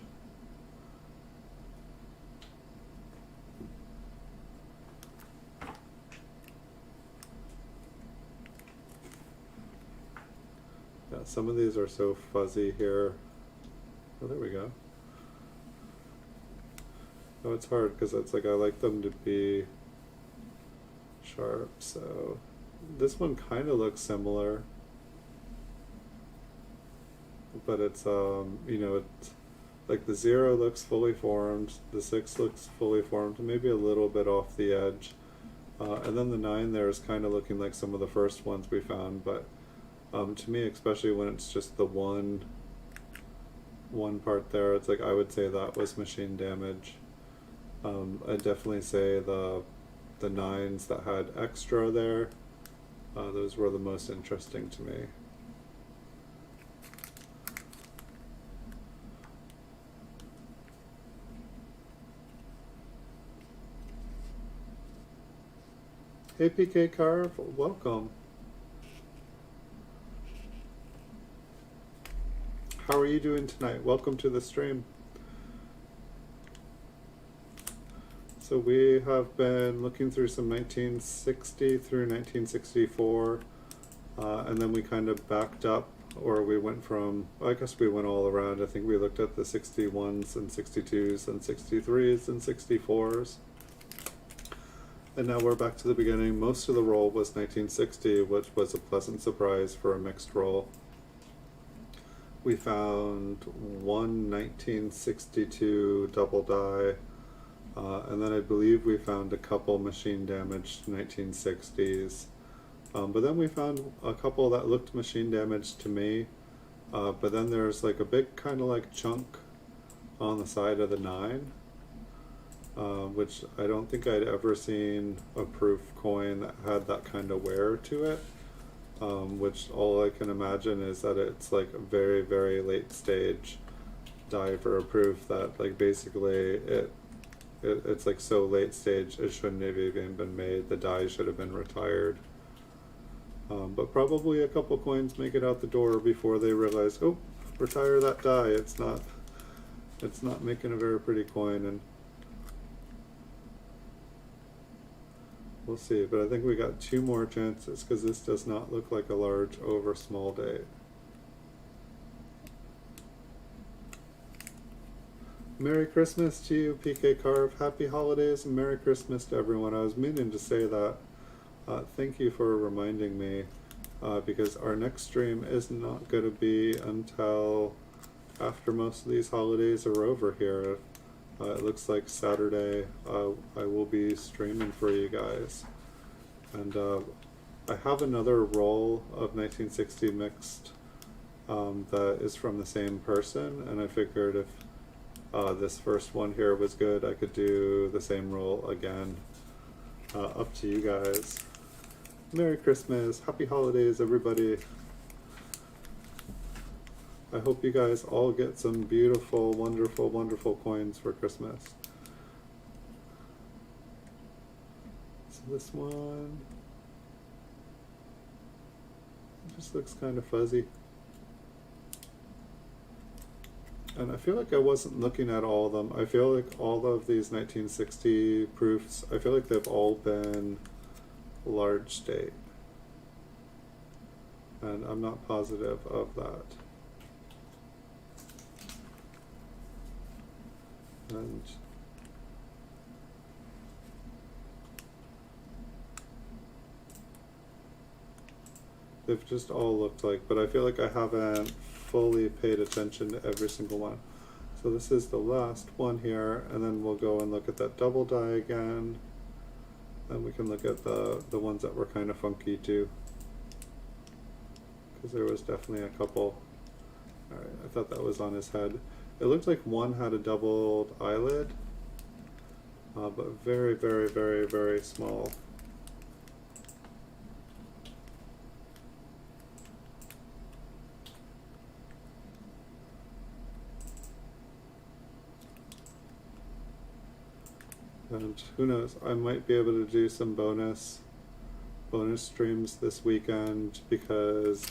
Yeah, some of these are so fuzzy here. Oh, there we go. Oh, it's hard because it's like I like them to be sharp, so this one kind of looks similar, but it's you know, it's like the 0 looks fully formed, the 6 looks fully formed, maybe a little bit off the edge, and then the 9 there is kind of looking like some of the first ones we found, but to me, especially when it's just the one part there, it's like I would say that was machine damage. I'd definitely say the 9s that had extra there, those were the most interesting to me. Hey PK Carve, welcome. How are you doing tonight? Welcome to the stream. So we have been looking through some 1960 through 1964, and then we kind of backed up, or we went from, I guess we went all around. I think we looked at the 61s and 62s and 63s and 64s. And now we're back to the beginning. Most of the roll was 1960, which was a pleasant surprise for a mixed roll. We found one 1962 double die, and then I believe we found a couple machine damaged 1960s. But then we found a couple that looked machine damaged to me, but then there's like a big kind of like chunk on the side of the 9, which I don't think I'd ever seen a proof coin that had that kind of wear to it. Which all I can imagine is that it's like a very, very late stage die for a proof that like basically it's like so late stage it shouldn't have even been made. The die should have been retired. But probably a couple coins make it out the door before they realize, oh, retire that die. It's not making a very pretty coin, and we'll see, but I think we got 2 more chances because this does not look like a large over small date. Merry Christmas to you, PK Carve. Happy holidays and Merry Christmas to everyone. I was meaning to say that. Thank you for reminding me, because our next stream is not going to be until after most of these holidays are over here. It looks like Saturday I will be streaming for you guys. And I have another roll of 1960 mixed that is from the same person, and I figured if this first one here was good, I could do the same roll again. Up to you guys. Merry Christmas, Happy Holidays, everybody. I hope you guys all get some beautiful, wonderful, wonderful coins for Christmas. So this one just looks kind of fuzzy. And I feel like I wasn't looking at all of them. I feel like all of these 1960 proofs, I feel like they've all been large date. And I'm not positive of that. And they've just all looked like, but I feel like I haven't fully paid attention to every single one. So this is the last one here, and then we'll go and look at that double die again. And we can look at the ones that were kind of funky too. Because there was definitely a couple. Alright, I thought that was on his head. It looked like one had a doubled eyelid, but very, very, very, very small. And who knows, I might be able to do some bonus streams this weekend, because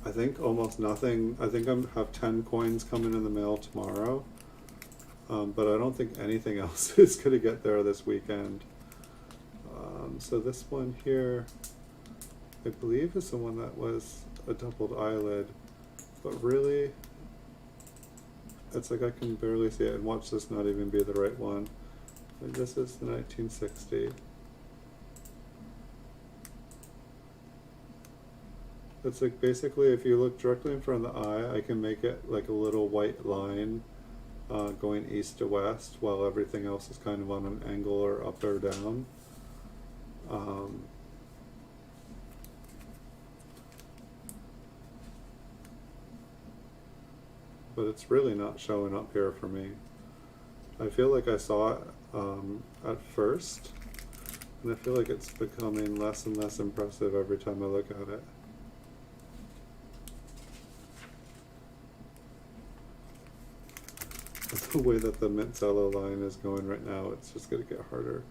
I think almost nothing, I think I have 10 coins coming in the mail tomorrow, but I don't think anything else is going to get there this weekend. So this one here, I believe is the one that was a doubled eyelid, but really, it's like I can barely see it, and watch this not even be the right one. And this is the 1960. It's like basically if you look directly in front of the eye, I can make it like a little white line going east to west, while everything else is kind of on an angle or up or down. But it's really not showing up here for me. I feel like I saw it at first, and I feel like it's becoming less and less impressive every time I look at it. The way that the Mitzello line is going right now, it's just going to get harder.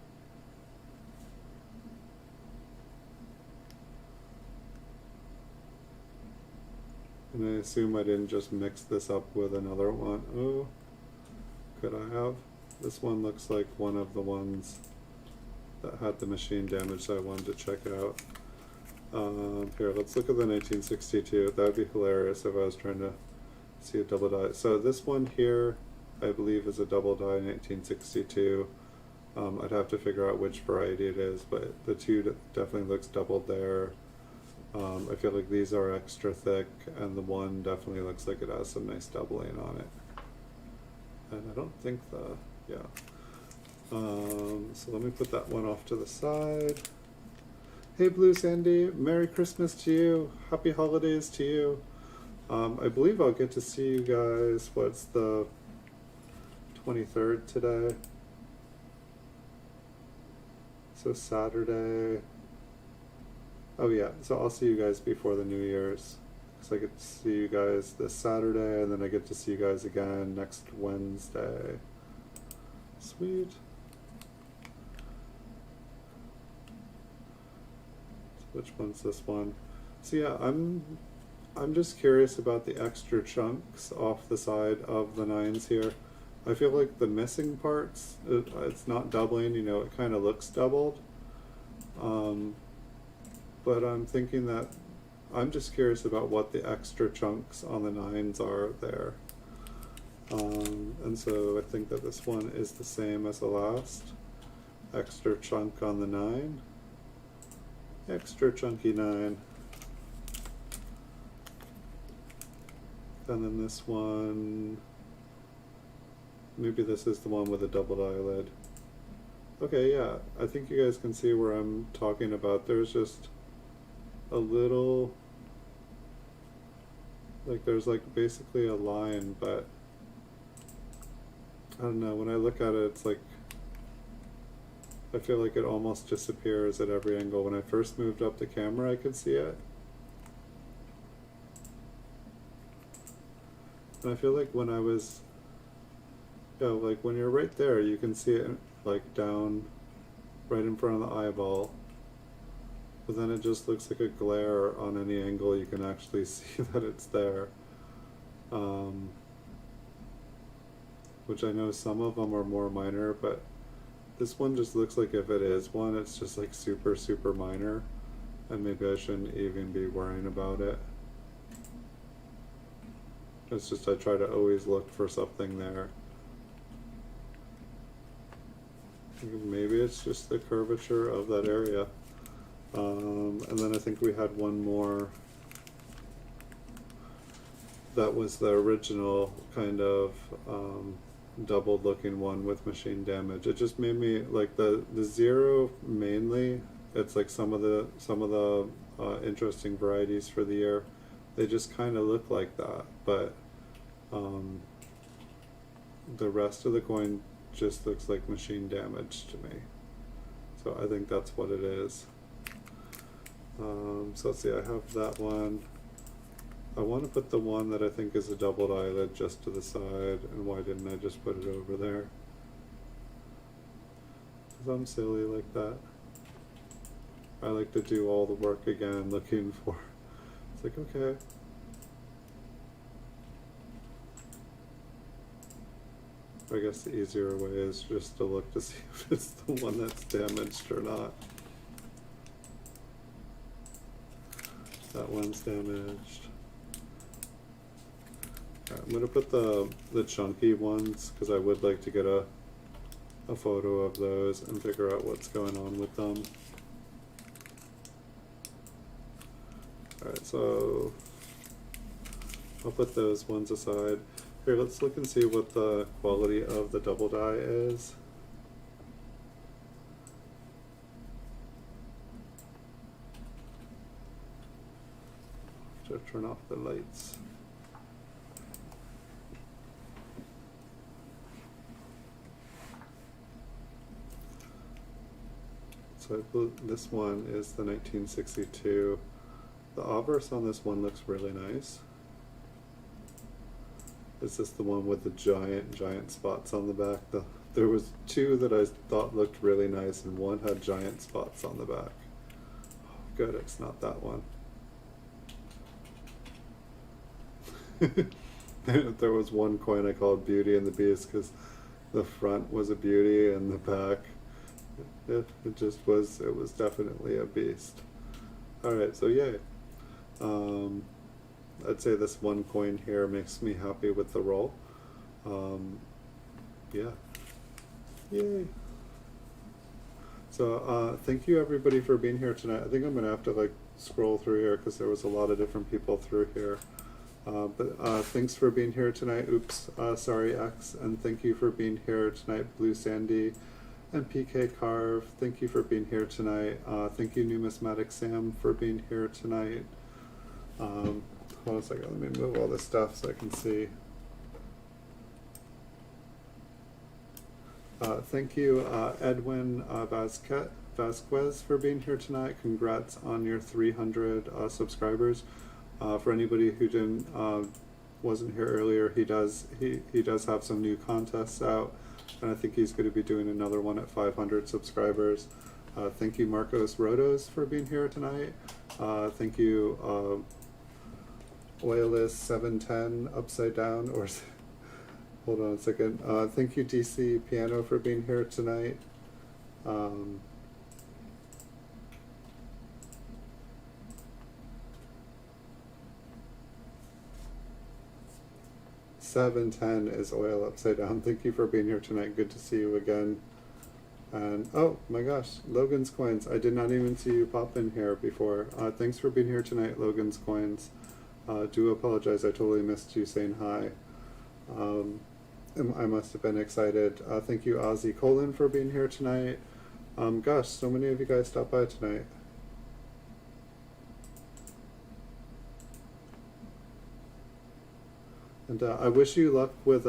And I assume I didn't just mix this up with another one. Oh, could I have? This one looks like one of the ones that had the machine damage that I wanted to check out. Here, let's look at the 1962. That would be hilarious if I was trying to see a double die. So this one here, I believe, is a double die 1962. I'd have to figure out which variety it is, but the two definitely looks doubled there. I feel like these are extra thick, and the one definitely looks like it has some nice doubling on it. And I don't think yeah. So let me put that one off to the side. Hey Blue Sandy, Merry Christmas to you, Happy Holidays to you. I believe I'll get to see you guys, what's the 23rd today? So Saturday. Oh yeah, so I'll see you guys before the New Year's. So I get to see you guys this Saturday, and then I get to see you guys again next Wednesday. Sweet. So which one's this one? So yeah, I'm just curious about the extra chunks off the side of the nines here. I feel like the missing parts, it's not doubling, you know, it kind of looks doubled. But I'm thinking that I'm just curious about what the extra chunks on the nines are there. And so I think that this one is the same as the last. Extra chunk on the 9. Extra chunky 9. And then this one, maybe this is the one with a doubled eyelid. Okay, yeah, I think you guys can see where I'm talking about. There's just a little, like there's like basically a line, but I don't know, when I look at it, it's like, I feel like it almost disappears at every angle. When I first moved up the camera, I could see it. And I feel like when I was, yeah, like when you're right there, you can see it like down right in front of the eyeball. But then it just looks like a glare on any angle. You can actually see that it's there. Which I know some of them are more minor, but this one just looks like if it is one, it's just like super, super minor. And maybe I shouldn't even be worrying about it. It's just I try to always look for something there. Maybe it's just the curvature of that area. And then I think we had one more that was the original kind of doubled looking one with machine damage. It just made me like the zero mainly. It's like some of the interesting varieties for the year. They just kind of look like that, but the rest of the coin just looks like machine damage to me. So I think that's what it is. So let's see, I have that one. I want to put the one that I think is a doubled eyelid just to the side, and why didn't I just put it over there? Because I'm silly like that. I like to do all the work again looking for, it's like, okay. I guess the easier way is just to look to see if it's the one that's damaged or not. That one's damaged. Right, I'm gonna put the chunky ones because I would like to get a photo of those and figure out what's going on with them. Alright, so I'll put those ones aside. Here, let's look and see what the quality of the double die is. To turn off the lights. So this one is the 1962. The obverse on this one looks really nice. Is this the one with the giant spots on the back? There was two that I thought looked really nice, and one had giant spots on the back. Oh, good, it's not that one. There was one coin I called Beauty and the Beast because the front was a beauty and the back, it was definitely a beast. Alright, so yay. I'd say this one coin here makes me happy with the roll. Yeah. Yay. So thank you everybody for being here tonight. I think I'm gonna have to like scroll through here because there was a lot of different people through here. But thanks for being here tonight. Oops, sorry X, and thank you for being here tonight, Blue Sandy and PK Carve. Thank you for being here tonight. Thank you Numismatic Sam for being here tonight. Hold on a second, let me move all this stuff so I can see. Thank you Edwin Vasquez for being here tonight. Congrats on your 300 subscribers. For anybody who wasn't here earlier, he does have some new contests out, and I think he's going to be doing another one at 500 subscribers. Thank you Marcos Rodos for being here tonight. Thank you Oilist 710 upside down, or hold on a second. Thank you DC Piano for being here tonight. 710 is Oil upside down. Thank you for being here tonight. Good to see you again. And oh my gosh, Logan's Coins. I did not even see you pop in here before. Thanks for being here tonight, Logan's Coins. Do apologize, I totally missed you saying hi. I must have been excited. Thank you Ozzy Colin for being here tonight. Gosh, so many of you guys stopped by tonight. And I wish you luck with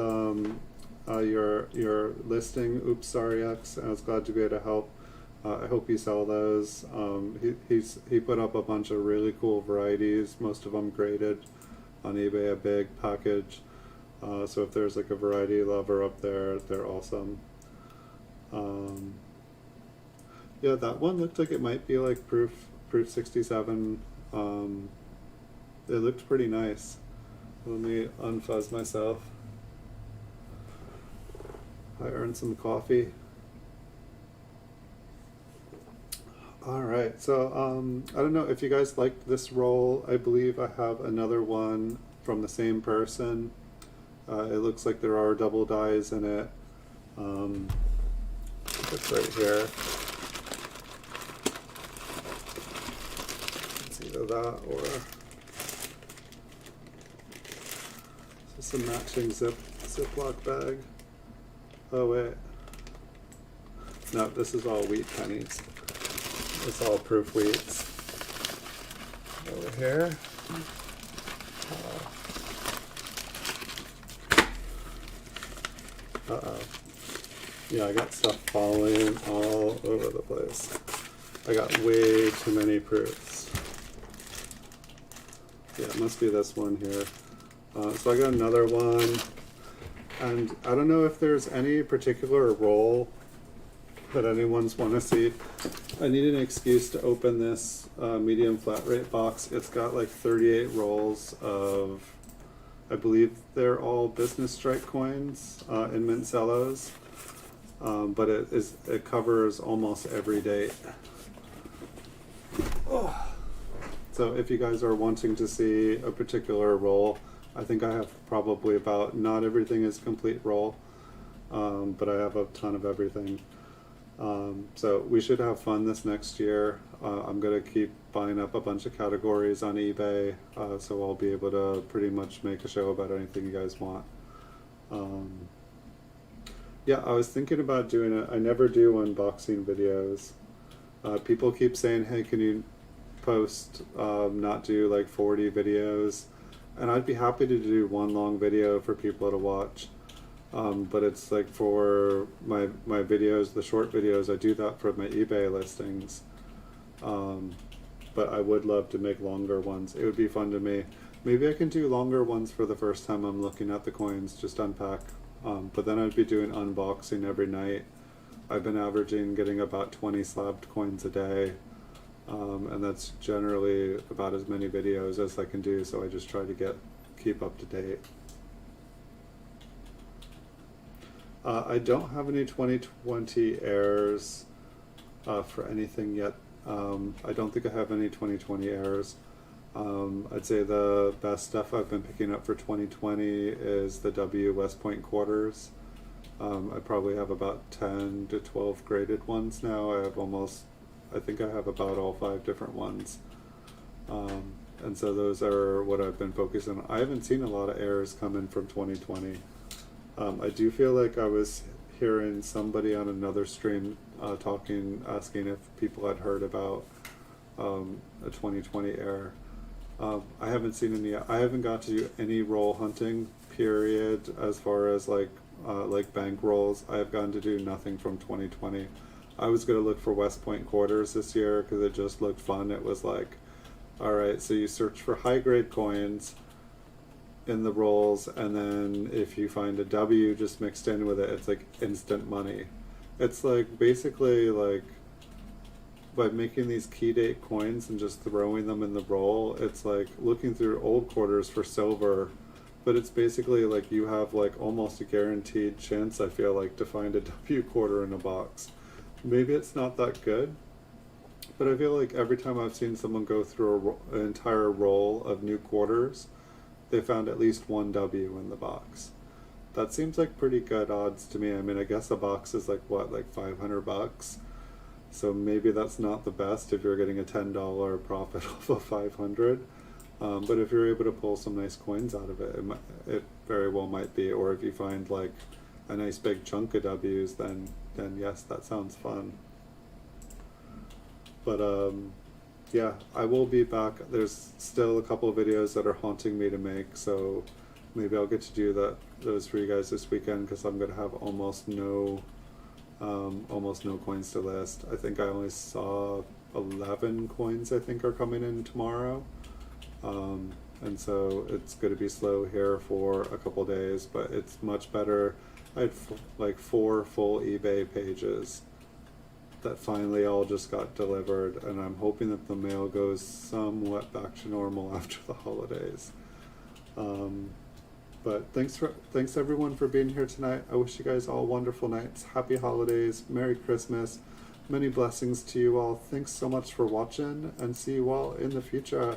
your listing. Oops, sorry X. I was glad to be able to help. I hope you sell those. He put up a bunch of really cool varieties, most of them graded on eBay, a big package. So if there's like a variety lover up there, they're awesome. Yeah, that one looked like it might be like proof 67. It looked pretty nice. Let me unfuzz myself. I earned some coffee. Alright, so I don't know if you guys liked this roll. I believe I have another one from the same person. It looks like there are double dies in it. it's right here. It's either that or just a matching Ziploc bag. Oh wait. No, this is all wheat pennies. It's all proof wheats. Over here. Uh-oh. Yeah, I got stuff falling all over the place. I got way too many proofs. Yeah, it must be this one here. So I got another one. And I don't know if there's any particular roll that anyone's want to see. I need an excuse to open this medium flat rate box. It's got like 38 rolls of, I believe they're all business strike coins in mint cellos, but it covers almost every date. Oh. So if you guys are wanting to see a particular roll, I think I have probably about, not everything is complete roll, but I have a ton of everything. So we should have fun this next year. I'm going to keep buying up a bunch of categories on eBay, so I'll be able to pretty much make a show about anything you guys want. Yeah, I was thinking about doing it. I never do unboxing videos. People keep saying, hey, can you post, not do like 40 videos? And I'd be happy to do one long video for people to watch. But it's like for my videos, the short videos, I do that for my eBay listings. But I would love to make longer ones. It would be fun to me. Maybe I can do longer ones for the first time I'm looking at the coins, just unpack. But then I'd be doing unboxing every night. I've been averaging getting about 20 slabbed coins a day. And that's generally about as many videos as I can do, so I just try to keep up to date. I don't have any 2020 airs for anything yet. I don't think I have any 2020 airs. I'd say the best stuff I've been picking up for 2020 is the W West Point quarters. I probably have about 10 to 12 graded ones now. I think I have about all 5 different ones. And so those are what I've been focusing on. I haven't seen a lot of errors come in from 2020. I do feel like I was hearing somebody on another stream asking if people had heard about a 2020 error. I haven't seen any. I haven't got to do any roll hunting, period, as far as like bank rolls. I have gotten to do nothing from 2020. I was going to look for West Point quarters this year because it just looked fun. It was like, all right, so you search for high grade coins in the rolls, and then if you find a W just mixed in with it, it's like instant money. It's like basically like by making these key date coins and just throwing them in the roll, it's like looking through old quarters for silver, but it's basically like you have like almost a guaranteed chance, I feel like, to find a W quarter in a box. Maybe it's not that good, but I feel like every time I've seen someone go through an entire roll of new quarters, they found at least one W in the box. That seems like pretty good odds to me. I mean, I guess a box is like what, like $500? So maybe that's not the best if you're getting a $10 profit off of 500. But if you're able to pull some nice coins out of it, it very well might be. Or if you find like a nice big chunk of W's, then yes, that sounds fun. But yeah, I will be back. There's still a couple of videos that are haunting me to make, so maybe I'll get to do those for you guys this weekend, because I'm going to have almost no coins to list. I think I only saw 11 coins I think are coming in tomorrow. And so it's going to be slow here for a couple days, but it's much better. I had like 4 full eBay pages that finally all just got delivered, and I'm hoping that the mail goes somewhat back to normal after the holidays. But thanks everyone for being here tonight. I wish you guys all wonderful nights, happy holidays, Merry Christmas, many blessings to you all. Thanks so much for watching, and see you all in the future.